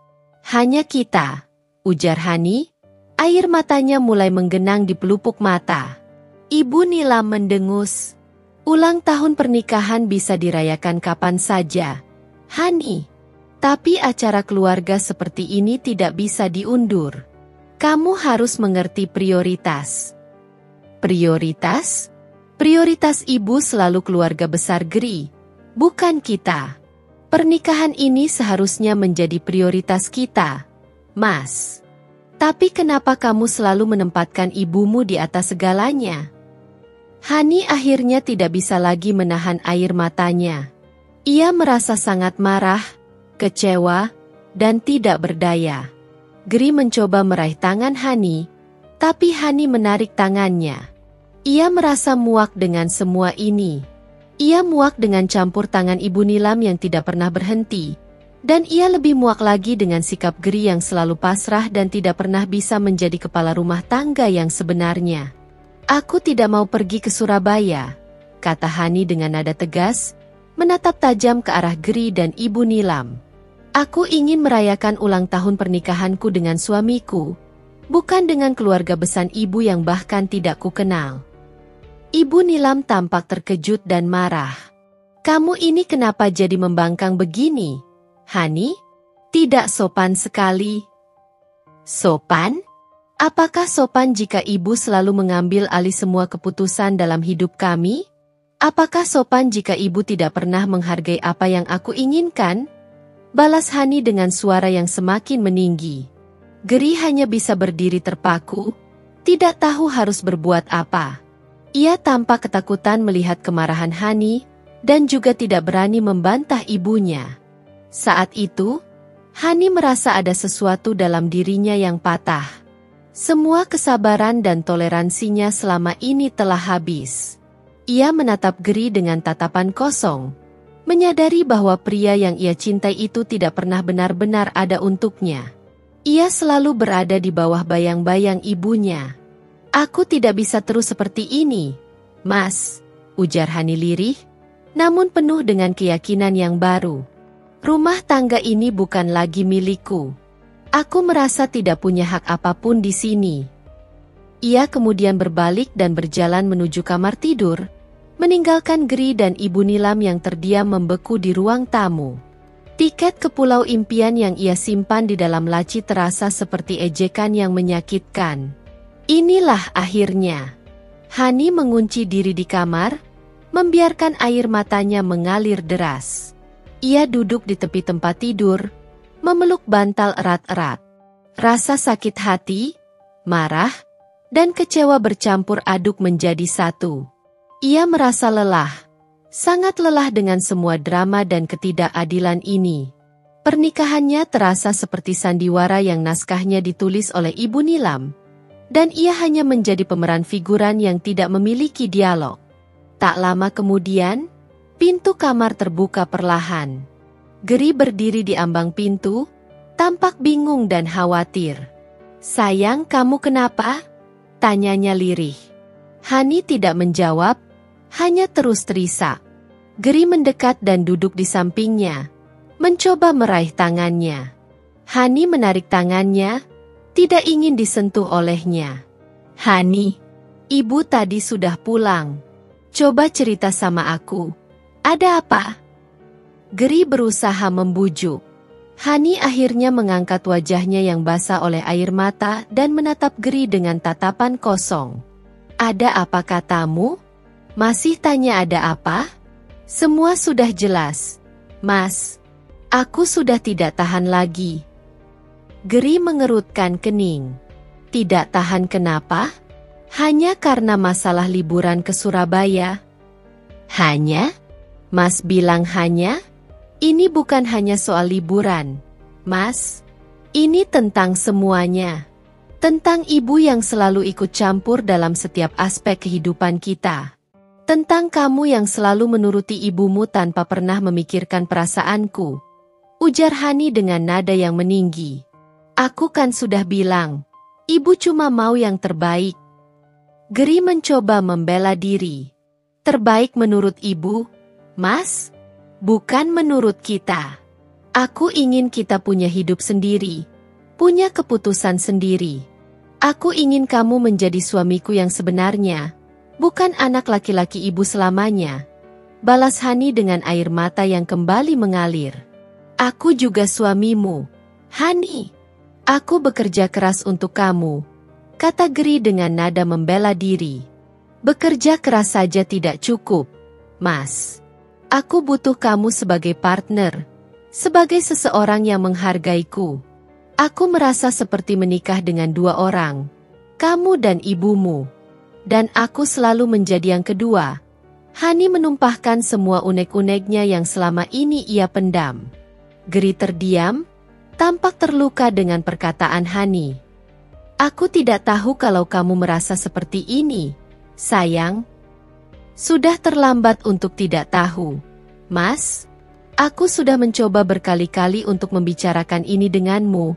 "Hanya kita," ujar Hani. Air matanya mulai menggenang di pelupuk mata. Ibu Nilam mendengus. "Ulang tahun pernikahan bisa dirayakan kapan saja, Hani. Tapi acara keluarga seperti ini tidak bisa diundur. Kamu harus mengerti prioritas." "Prioritas? Prioritas ibu selalu keluarga besar Geri, bukan kita. Pernikahan ini seharusnya menjadi prioritas kita, Mas. Tapi kenapa kamu selalu menempatkan ibumu di atas segalanya?" Hani akhirnya tidak bisa lagi menahan air matanya. Ia merasa sangat marah, kecewa, dan tidak berdaya. Geri mencoba meraih tangan Hani, tapi Hani menarik tangannya. Ia merasa muak dengan semua ini. Ia muak dengan campur tangan Ibu Nilam yang tidak pernah berhenti. Dan ia lebih muak lagi dengan sikap Geri yang selalu pasrah dan tidak pernah bisa menjadi kepala rumah tangga yang sebenarnya. "Aku tidak mau pergi ke Surabaya," kata Hani dengan nada tegas, menatap tajam ke arah Geri dan Ibu Nilam. "Aku ingin merayakan ulang tahun pernikahanku dengan suamiku, bukan dengan keluarga besan ibu yang bahkan tidak kukenal." Ibu Nilam tampak terkejut dan marah. "Kamu ini kenapa jadi membangkang begini, Hani? Tidak sopan sekali." "Sopan? Apakah sopan jika ibu selalu mengambil alih semua keputusan dalam hidup kami? Apakah sopan jika ibu tidak pernah menghargai apa yang aku inginkan?" balas Hani dengan suara yang semakin meninggi. Geri hanya bisa berdiri terpaku, tidak tahu harus berbuat apa. Ia tampak ketakutan melihat kemarahan Hani, dan juga tidak berani membantah ibunya. Saat itu, Hani merasa ada sesuatu dalam dirinya yang patah. Semua kesabaran dan toleransinya selama ini telah habis. Ia menatap Geri dengan tatapan kosong, menyadari bahwa pria yang ia cintai itu tidak pernah benar-benar ada untuknya. Ia selalu berada di bawah bayang-bayang ibunya. "Aku tidak bisa terus seperti ini, Mas," ujar Hani lirih, namun penuh dengan keyakinan yang baru. "Rumah tangga ini bukan lagi milikku. Aku merasa tidak punya hak apapun di sini." Ia kemudian berbalik dan berjalan menuju kamar tidur, meninggalkan Geri dan Ibu Nilam yang terdiam membeku di ruang tamu. Tiket ke Pulau Impian yang ia simpan di dalam laci terasa seperti ejekan yang menyakitkan. Inilah akhirnya. Hani mengunci diri di kamar, membiarkan air matanya mengalir deras. Ia duduk di tepi tempat tidur, memeluk bantal erat-erat. Rasa sakit hati, marah, dan kecewa bercampur aduk menjadi satu. Ia merasa lelah, sangat lelah dengan semua drama dan ketidakadilan ini. Pernikahannya terasa seperti sandiwara yang naskahnya ditulis oleh Ibu Nilam, dan ia hanya menjadi pemeran figuran yang tidak memiliki dialog. Tak lama kemudian, Pintu kamar terbuka perlahan. Geri berdiri di ambang pintu, tampak bingung dan khawatir. "Sayang, kamu kenapa?" tanyanya lirih. Hani tidak menjawab, hanya terus terisak. Geri mendekat dan duduk di sampingnya, mencoba meraih tangannya. Hani menarik tangannya, tidak ingin disentuh olehnya. "Hani, ibu tadi sudah pulang. Coba cerita sama aku. Ada apa?" Geri berusaha membujuk. Hani akhirnya mengangkat wajahnya yang basah oleh air mata dan menatap Geri dengan tatapan kosong. "Ada apa katamu? Masih tanya ada apa? Semua sudah jelas, Mas. Aku sudah tidak tahan lagi." Geri mengerutkan kening. Tidak tahan kenapa? Hanya karena masalah liburan ke Surabaya? Hanya? Mas bilang hanya? Ini bukan hanya soal liburan, Mas. Ini tentang semuanya. Tentang ibu yang selalu ikut campur dalam setiap aspek kehidupan kita. Tentang kamu yang selalu menuruti ibumu tanpa pernah memikirkan perasaanku. Ujar Hani dengan nada yang meninggi. "Aku kan sudah bilang, ibu cuma mau yang terbaik." Geri mencoba membela diri. "Terbaik menurut ibu, Mas? Bukan menurut kita. Aku ingin kita punya hidup sendiri, punya keputusan sendiri. Aku ingin kamu menjadi suamiku yang sebenarnya, bukan anak laki-laki ibu selamanya." Balas Hani dengan air mata yang kembali mengalir. "Aku juga suamimu, Hani. Aku bekerja keras untuk kamu," kata Geri dengan nada membela diri. "Bekerja keras saja tidak cukup, Mas. Aku butuh kamu sebagai partner, sebagai seseorang yang menghargaiku. Aku merasa seperti menikah dengan dua orang, kamu dan ibumu. Dan aku selalu menjadi yang kedua." Hani menumpahkan semua unek-uneknya yang selama ini ia pendam. Geri terdiam, tampak terluka dengan perkataan Hani. "Aku tidak tahu kalau kamu merasa seperti ini, sayang. Sudah terlambat untuk tidak tahu, Mas. Aku sudah mencoba berkali-kali untuk membicarakan ini denganmu,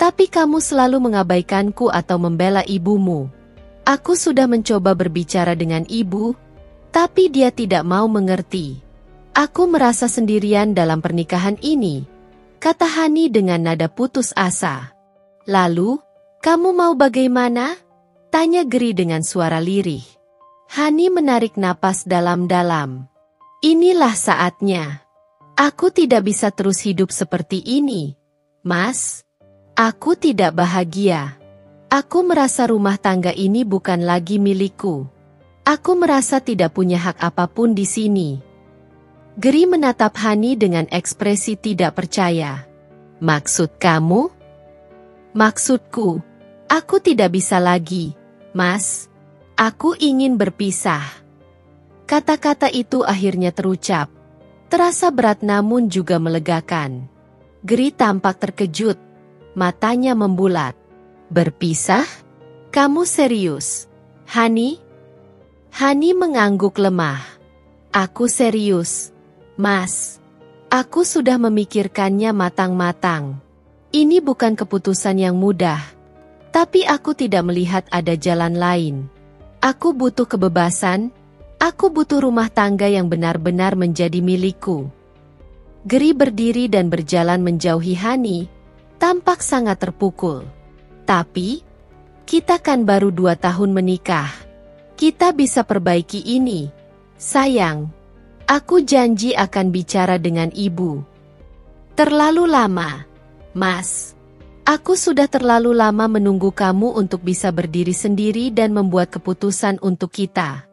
tapi kamu selalu mengabaikanku atau membela ibumu. Aku sudah mencoba berbicara dengan ibu, tapi dia tidak mau mengerti. Aku merasa sendirian dalam pernikahan ini," kata Hani dengan nada putus asa. "Lalu, kamu mau bagaimana?" tanya Geri dengan suara lirih. Hani menarik napas dalam-dalam. "Inilah saatnya. Aku tidak bisa terus hidup seperti ini, Mas. Aku tidak bahagia. Aku merasa rumah tangga ini bukan lagi milikku. Aku merasa tidak punya hak apapun di sini." Geri menatap Hani dengan ekspresi tidak percaya. "Maksud kamu?" "Maksudku, aku tidak bisa lagi, Mas. Aku ingin berpisah." Kata-kata itu akhirnya terucap. Terasa berat namun juga melegakan. Geri tampak terkejut. Matanya membulat. "Berpisah? Kamu serius, Hani?" Hani mengangguk lemah. "Aku serius, Mas. Aku sudah memikirkannya matang-matang. Ini bukan keputusan yang mudah, tapi aku tidak melihat ada jalan lain. Aku butuh kebebasan, aku butuh rumah tangga yang benar-benar menjadi milikku." Geri berdiri dan berjalan menjauhi Hani, tampak sangat terpukul. "Tapi, kita kan baru 2 tahun menikah. Kita bisa perbaiki ini, sayang. Aku janji akan bicara dengan ibu." "Terlalu lama, Mas. Aku sudah terlalu lama menunggu kamu untuk bisa berdiri sendiri dan membuat keputusan untuk kita.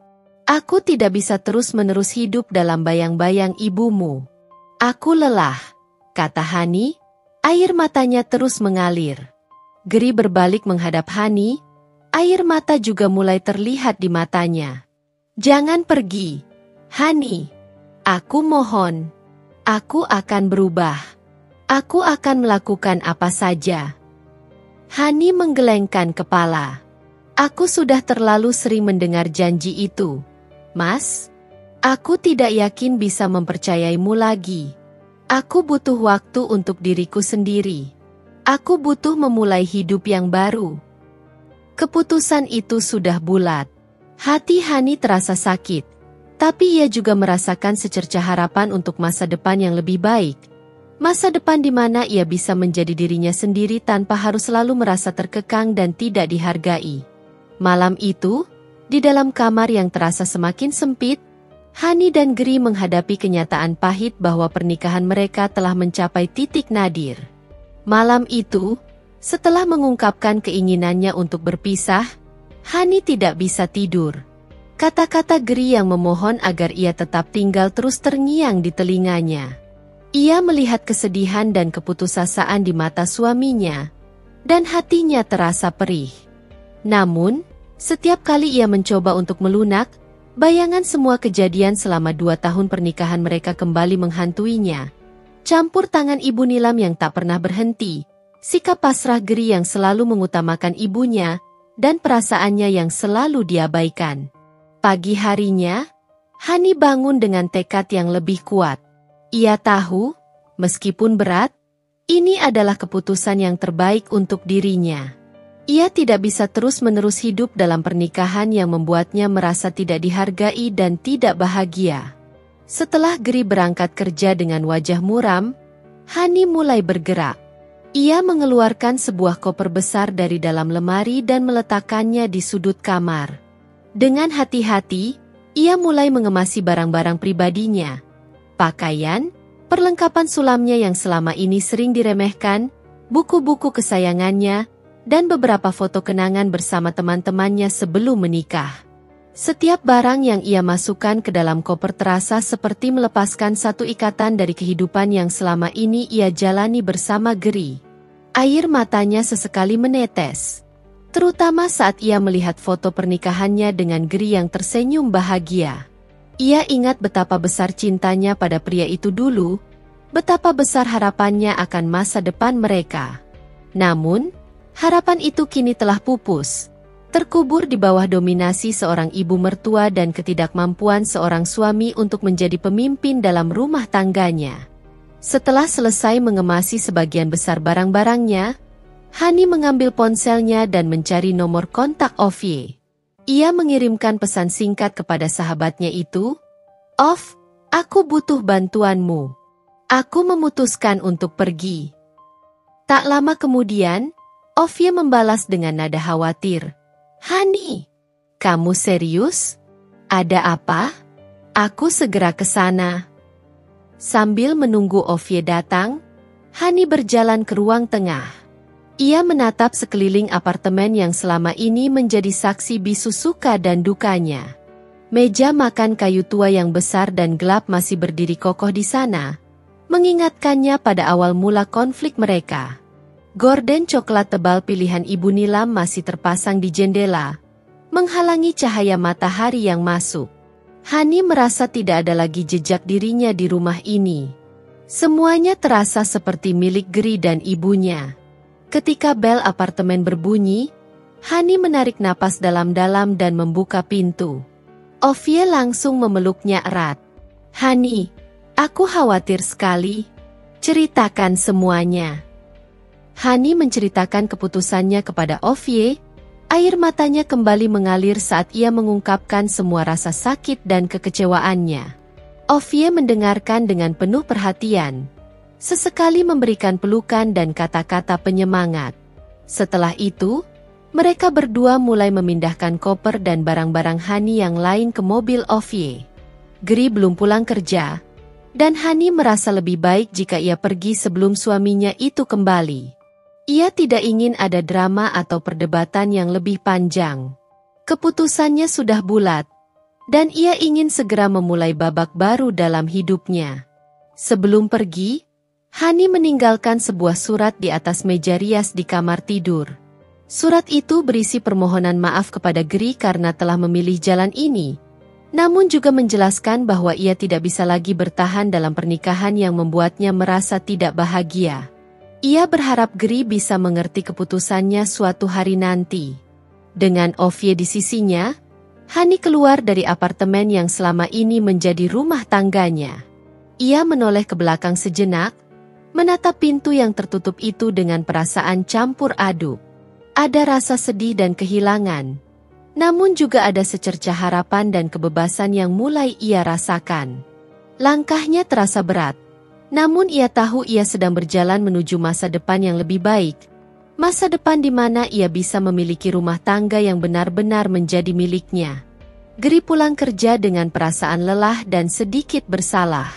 Aku tidak bisa terus-menerus hidup dalam bayang-bayang ibumu. Aku lelah," kata Hani. Air matanya terus mengalir. Geri berbalik menghadap Hani. Air mata juga mulai terlihat di matanya. "Jangan pergi, Hani. Aku mohon. Aku akan berubah. Aku akan melakukan apa saja." Hani menggelengkan kepala. "Aku sudah terlalu sering mendengar janji itu, Mas. Aku tidak yakin bisa mempercayaimu lagi. Aku butuh waktu untuk diriku sendiri. Aku butuh memulai hidup yang baru. Keputusan itu sudah bulat. Hati Hani terasa sakit, tapi ia juga merasakan secercah harapan untuk masa depan yang lebih baik. Masa depan di mana ia bisa menjadi dirinya sendiri tanpa harus selalu merasa terkekang dan tidak dihargai. Malam itu, di dalam kamar yang terasa semakin sempit, Hani dan Gri menghadapi kenyataan pahit bahwa pernikahan mereka telah mencapai titik nadir. Malam itu, setelah mengungkapkan keinginannya untuk berpisah, Hani tidak bisa tidur. Kata-kata Gri yang memohon agar ia tetap tinggal terus terngiang di telinganya. Ia melihat kesedihan dan keputusasaan di mata suaminya, dan hatinya terasa perih. Namun, setiap kali ia mencoba untuk melunak, bayangan semua kejadian selama 2 tahun pernikahan mereka kembali menghantuinya. Campur tangan Ibu Nilam yang tak pernah berhenti, sikap pasrah Gri yang selalu mengutamakan ibunya, dan perasaannya yang selalu diabaikan. Pagi harinya, Hani bangun dengan tekad yang lebih kuat. Ia tahu, meskipun berat, ini adalah keputusan yang terbaik untuk dirinya. Ia tidak bisa terus-menerus hidup dalam pernikahan yang membuatnya merasa tidak dihargai dan tidak bahagia. Setelah Gri berangkat kerja dengan wajah muram, Hani mulai bergerak. Ia mengeluarkan sebuah koper besar dari dalam lemari dan meletakkannya di sudut kamar. Dengan hati-hati, ia mulai mengemasi barang-barang pribadinya. Pakaian, perlengkapan sulamnya yang selama ini sering diremehkan, buku-buku kesayangannya, dan beberapa foto kenangan bersama teman-temannya sebelum menikah. Setiap barang yang ia masukkan ke dalam koper terasa seperti melepaskan satu ikatan dari kehidupan yang selama ini ia jalani bersama Gri. Air matanya sesekali menetes, terutama saat ia melihat foto pernikahannya dengan Gri yang tersenyum bahagia. Ia ingat betapa besar cintanya pada pria itu dulu, betapa besar harapannya akan masa depan mereka. Namun, harapan itu kini telah pupus, terkubur di bawah dominasi seorang ibu mertua dan ketidakmampuan seorang suami untuk menjadi pemimpin dalam rumah tangganya. Setelah selesai mengemasi sebagian besar barang-barangnya, Hani mengambil ponselnya dan mencari nomor kontak Ovie. Ia mengirimkan pesan singkat kepada sahabatnya itu, "Ov, aku butuh bantuanmu. Aku memutuskan untuk pergi." Tak lama kemudian, Ovie membalas dengan nada khawatir. "Hani, kamu serius? Ada apa? Aku segera ke sana." Sambil menunggu Ovie datang, Hani berjalan ke ruang tengah. Ia menatap sekeliling apartemen yang selama ini menjadi saksi bisu suka dan dukanya. Meja makan kayu tua yang besar dan gelap masih berdiri kokoh di sana, mengingatkannya pada awal mula konflik mereka. Gorden coklat tebal pilihan Ibu Nilam masih terpasang di jendela, menghalangi cahaya matahari yang masuk. Hani merasa tidak ada lagi jejak dirinya di rumah ini. Semuanya terasa seperti milik Gri dan ibunya. Ketika bel apartemen berbunyi, Hani menarik napas dalam-dalam dan membuka pintu. Ovie langsung memeluknya erat. "Hani, aku khawatir sekali. Ceritakan semuanya." Hani menceritakan keputusannya kepada Ovie. Air matanya kembali mengalir saat ia mengungkapkan semua rasa sakit dan kekecewaannya. Ovie mendengarkan dengan penuh perhatian, sesekali memberikan pelukan dan kata-kata penyemangat. Setelah itu, mereka berdua mulai memindahkan koper dan barang-barang Hani yang lain ke mobil Ovie. Gri belum pulang kerja, dan Hani merasa lebih baik jika ia pergi sebelum suaminya itu kembali. Ia tidak ingin ada drama atau perdebatan yang lebih panjang. Keputusannya sudah bulat, dan ia ingin segera memulai babak baru dalam hidupnya. Sebelum pergi, Hani meninggalkan sebuah surat di atas meja rias di kamar tidur. Surat itu berisi permohonan maaf kepada Gri karena telah memilih jalan ini, namun juga menjelaskan bahwa ia tidak bisa lagi bertahan dalam pernikahan yang membuatnya merasa tidak bahagia. Ia berharap Gri bisa mengerti keputusannya suatu hari nanti. Dengan Ovie di sisinya, Hani keluar dari apartemen yang selama ini menjadi rumah tangganya. Ia menoleh ke belakang sejenak, menatap pintu yang tertutup itu dengan perasaan campur aduk. Ada rasa sedih dan kehilangan, namun juga ada secercah harapan dan kebebasan yang mulai ia rasakan. Langkahnya terasa berat, namun ia tahu ia sedang berjalan menuju masa depan yang lebih baik. Masa depan di mana ia bisa memiliki rumah tangga yang benar-benar menjadi miliknya. Geri pulang kerja dengan perasaan lelah dan sedikit bersalah.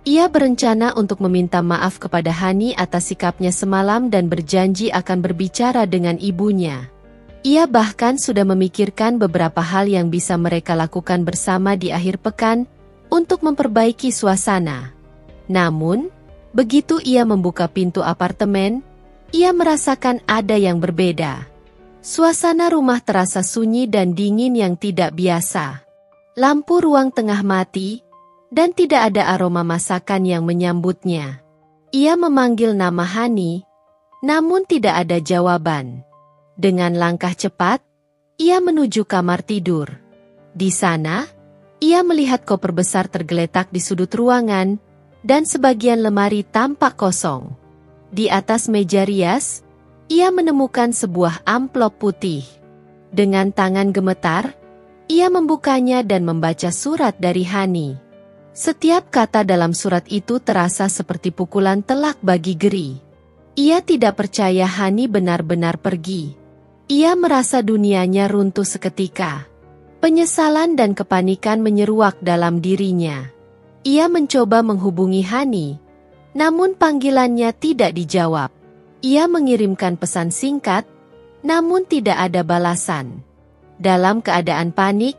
Ia berencana untuk meminta maaf kepada Hani atas sikapnya semalam dan berjanji akan berbicara dengan ibunya. Ia bahkan sudah memikirkan beberapa hal yang bisa mereka lakukan bersama di akhir pekan untuk memperbaiki suasana. Namun, begitu ia membuka pintu apartemen, ia merasakan ada yang berbeda. Suasana rumah terasa sunyi dan dingin yang tidak biasa. Lampu ruang tengah mati, dan tidak ada aroma masakan yang menyambutnya. Ia memanggil nama Hani, namun tidak ada jawaban. Dengan langkah cepat, ia menuju kamar tidur. Di sana, ia melihat koper besar tergeletak di sudut ruangan, dan sebagian lemari tampak kosong. Di atas meja rias, ia menemukan sebuah amplop putih. Dengan tangan gemetar, ia membukanya dan membaca surat dari Hani. Setiap kata dalam surat itu terasa seperti pukulan telak bagi Geri. Ia tidak percaya Hani benar-benar pergi. Ia merasa dunianya runtuh seketika. Penyesalan dan kepanikan menyeruak dalam dirinya. Ia mencoba menghubungi Hani, namun panggilannya tidak dijawab. Ia mengirimkan pesan singkat, namun tidak ada balasan. Dalam keadaan panik,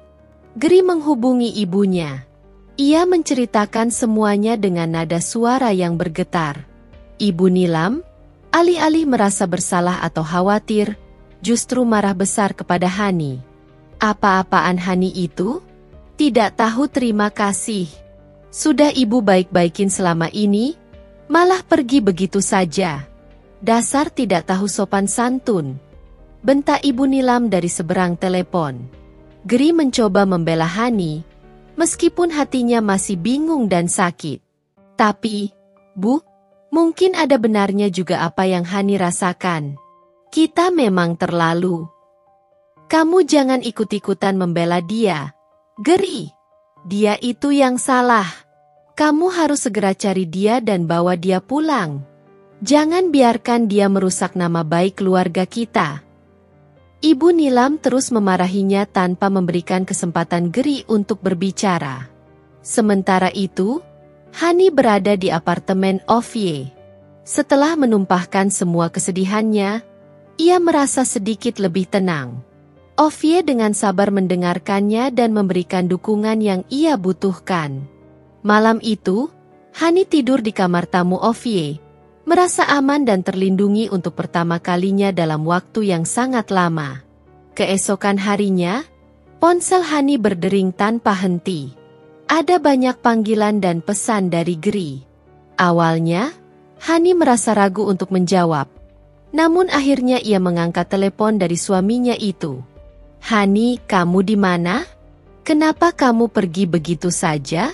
Geri menghubungi ibunya. Ia menceritakan semuanya dengan nada suara yang bergetar. Ibu Nilam, alih-alih merasa bersalah atau khawatir, justru marah besar kepada Hani. Apa-apaan Hani itu? Tidak tahu terima kasih. Sudah ibu baik-baikin selama ini, malah pergi begitu saja. Dasar tidak tahu sopan santun. Bentak Ibu Nilam dari seberang telepon. Geri mencoba membela Hani, meskipun hatinya masih bingung dan sakit. Tapi, Bu, mungkin ada benarnya juga apa yang Hani rasakan. Kita memang terlalu. Kamu jangan ikut-ikutan membela dia. Geri, dia itu yang salah. Kamu harus segera cari dia dan bawa dia pulang. Jangan biarkan dia merusak nama baik keluarga kita. Ibu Nilam terus memarahinya tanpa memberikan kesempatan Geri untuk berbicara. Sementara itu, Hani berada di apartemen Ovie. Setelah menumpahkan semua kesedihannya, ia merasa sedikit lebih tenang. Ovie dengan sabar mendengarkannya dan memberikan dukungan yang ia butuhkan. Malam itu, Hani tidur di kamar tamu Ovie, merasa aman dan terlindungi untuk pertama kalinya dalam waktu yang sangat lama. Keesokan harinya, ponsel Hani berdering tanpa henti. Ada banyak panggilan dan pesan dari Geri. Awalnya, Hani merasa ragu untuk menjawab. Namun akhirnya ia mengangkat telepon dari suaminya itu. Hani, kamu di mana? Kenapa kamu pergi begitu saja?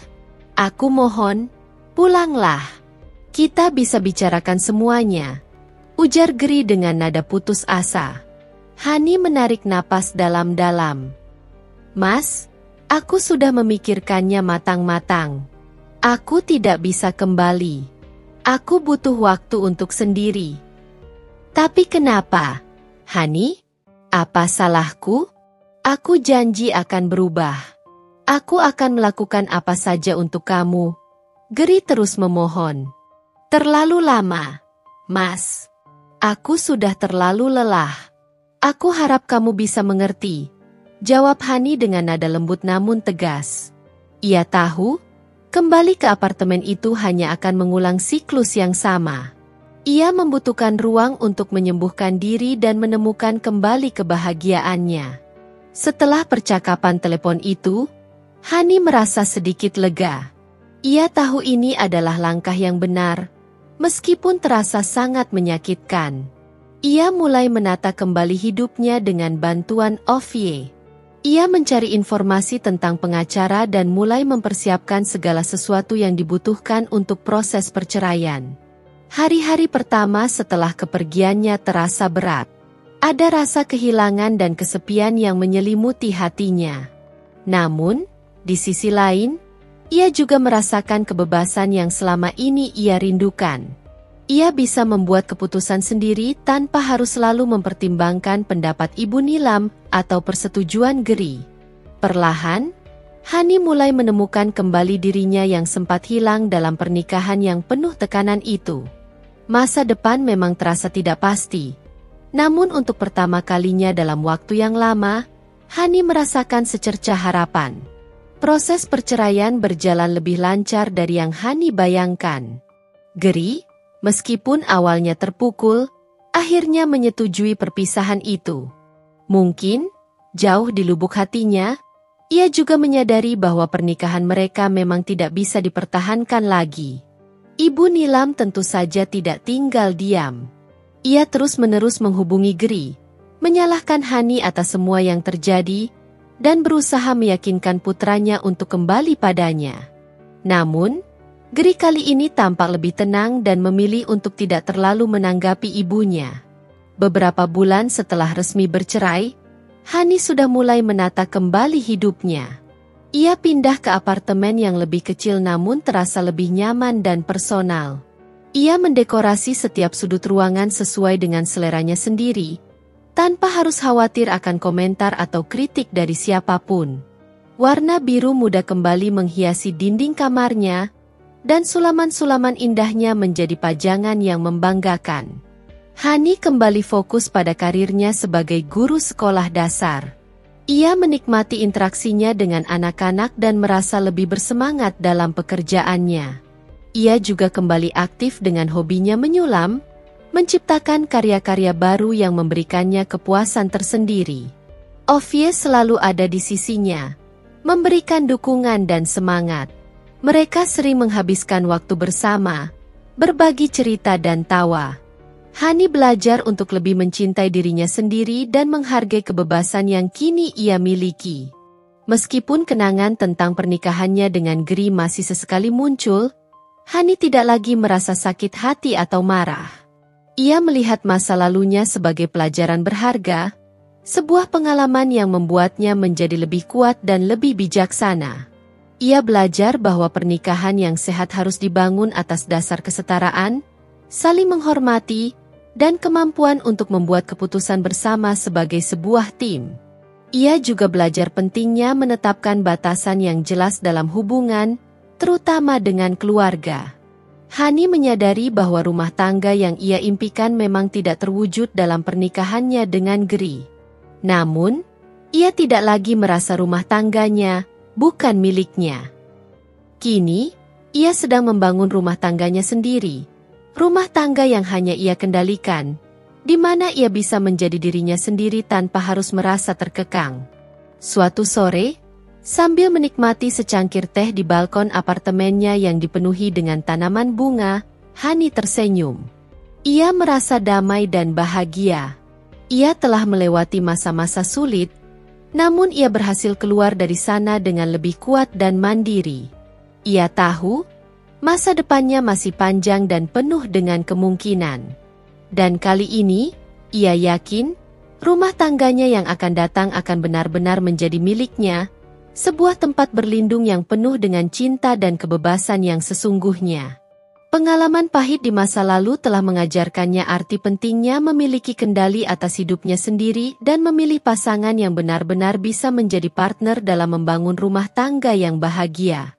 Aku mohon, pulanglah. Kita bisa bicarakan semuanya, ujar Geri dengan nada putus asa. Hani menarik napas dalam-dalam. Mas, aku sudah memikirkannya matang-matang. Aku tidak bisa kembali. Aku butuh waktu untuk sendiri. Tapi kenapa? Hani, apa salahku? Aku janji akan berubah. Aku akan melakukan apa saja untuk kamu. Geri terus memohon. Terlalu lama, Mas. Aku sudah terlalu lelah. Aku harap kamu bisa mengerti, jawab Hani dengan nada lembut namun tegas. Ia tahu, kembali ke apartemen itu hanya akan mengulang siklus yang sama. Ia membutuhkan ruang untuk menyembuhkan diri dan menemukan kembali kebahagiaannya. Setelah percakapan telepon itu, Hani merasa sedikit lega. Ia tahu ini adalah langkah yang benar, meskipun terasa sangat menyakitkan. Ia mulai menata kembali hidupnya dengan bantuan Ovie. Ia mencari informasi tentang pengacara dan mulai mempersiapkan segala sesuatu yang dibutuhkan untuk proses perceraian. Hari-hari pertama setelah kepergiannya terasa berat. Ada rasa kehilangan dan kesepian yang menyelimuti hatinya. Namun, di sisi lain, ia juga merasakan kebebasan yang selama ini ia rindukan. Ia bisa membuat keputusan sendiri tanpa harus selalu mempertimbangkan pendapat Ibu Nilam atau persetujuan Geri. Perlahan, Hani mulai menemukan kembali dirinya yang sempat hilang dalam pernikahan yang penuh tekanan itu. Masa depan memang terasa tidak pasti. Namun untuk pertama kalinya dalam waktu yang lama, Hani merasakan secercah harapan. Proses perceraian berjalan lebih lancar dari yang Hani bayangkan. Geri, meskipun awalnya terpukul, akhirnya menyetujui perpisahan itu. Mungkin, jauh di lubuk hatinya, ia juga menyadari bahwa pernikahan mereka memang tidak bisa dipertahankan lagi. Ibu Nilam tentu saja tidak tinggal diam. Ia terus-menerus menghubungi Geri, menyalahkan Hani atas semua yang terjadi, dan berusaha meyakinkan putranya untuk kembali padanya. Namun, Geri kali ini tampak lebih tenang dan memilih untuk tidak terlalu menanggapi ibunya. Beberapa bulan setelah resmi bercerai, Hani sudah mulai menata kembali hidupnya. Ia pindah ke apartemen yang lebih kecil namun terasa lebih nyaman dan personal. Ia mendekorasi setiap sudut ruangan sesuai dengan seleranya sendiri, tanpa harus khawatir akan komentar atau kritik dari siapapun. Warna biru muda kembali menghiasi dinding kamarnya, dan sulaman-sulaman indahnya menjadi pajangan yang membanggakan. Hani kembali fokus pada karirnya sebagai guru sekolah dasar. Ia menikmati interaksinya dengan anak-anak dan merasa lebih bersemangat dalam pekerjaannya. Ia juga kembali aktif dengan hobinya menyulam, menciptakan karya-karya baru yang memberikannya kepuasan tersendiri. Ovie selalu ada di sisinya, memberikan dukungan dan semangat. Mereka sering menghabiskan waktu bersama, berbagi cerita dan tawa. Hani belajar untuk lebih mencintai dirinya sendiri dan menghargai kebebasan yang kini ia miliki. Meskipun kenangan tentang pernikahannya dengan Geri masih sesekali muncul, Hani tidak lagi merasa sakit hati atau marah. Ia melihat masa lalunya sebagai pelajaran berharga, sebuah pengalaman yang membuatnya menjadi lebih kuat dan lebih bijaksana. Ia belajar bahwa pernikahan yang sehat harus dibangun atas dasar kesetaraan, saling menghormati, dan kemampuan untuk membuat keputusan bersama sebagai sebuah tim. Ia juga belajar pentingnya menetapkan batasan yang jelas dalam hubungan, terutama dengan keluarga. Hani menyadari bahwa rumah tangga yang ia impikan memang tidak terwujud dalam pernikahannya dengan Geri. Namun, ia tidak lagi merasa rumah tangganya bukan miliknya. Kini, ia sedang membangun rumah tangganya sendiri. Rumah tangga yang hanya ia kendalikan, di mana ia bisa menjadi dirinya sendiri tanpa harus merasa terkekang. Suatu sore, sambil menikmati secangkir teh di balkon apartemennya yang dipenuhi dengan tanaman bunga, Hani tersenyum. Ia merasa damai dan bahagia. Ia telah melewati masa-masa sulit, namun ia berhasil keluar dari sana dengan lebih kuat dan mandiri. Ia tahu, masa depannya masih panjang dan penuh dengan kemungkinan. Dan kali ini, ia yakin, rumah tangganya yang akan datang akan benar-benar menjadi miliknya, sebuah tempat berlindung yang penuh dengan cinta dan kebebasan yang sesungguhnya. Pengalaman pahit di masa lalu telah mengajarkannya arti pentingnya memiliki kendali atas hidupnya sendiri dan memilih pasangan yang benar-benar bisa menjadi partner dalam membangun rumah tangga yang bahagia.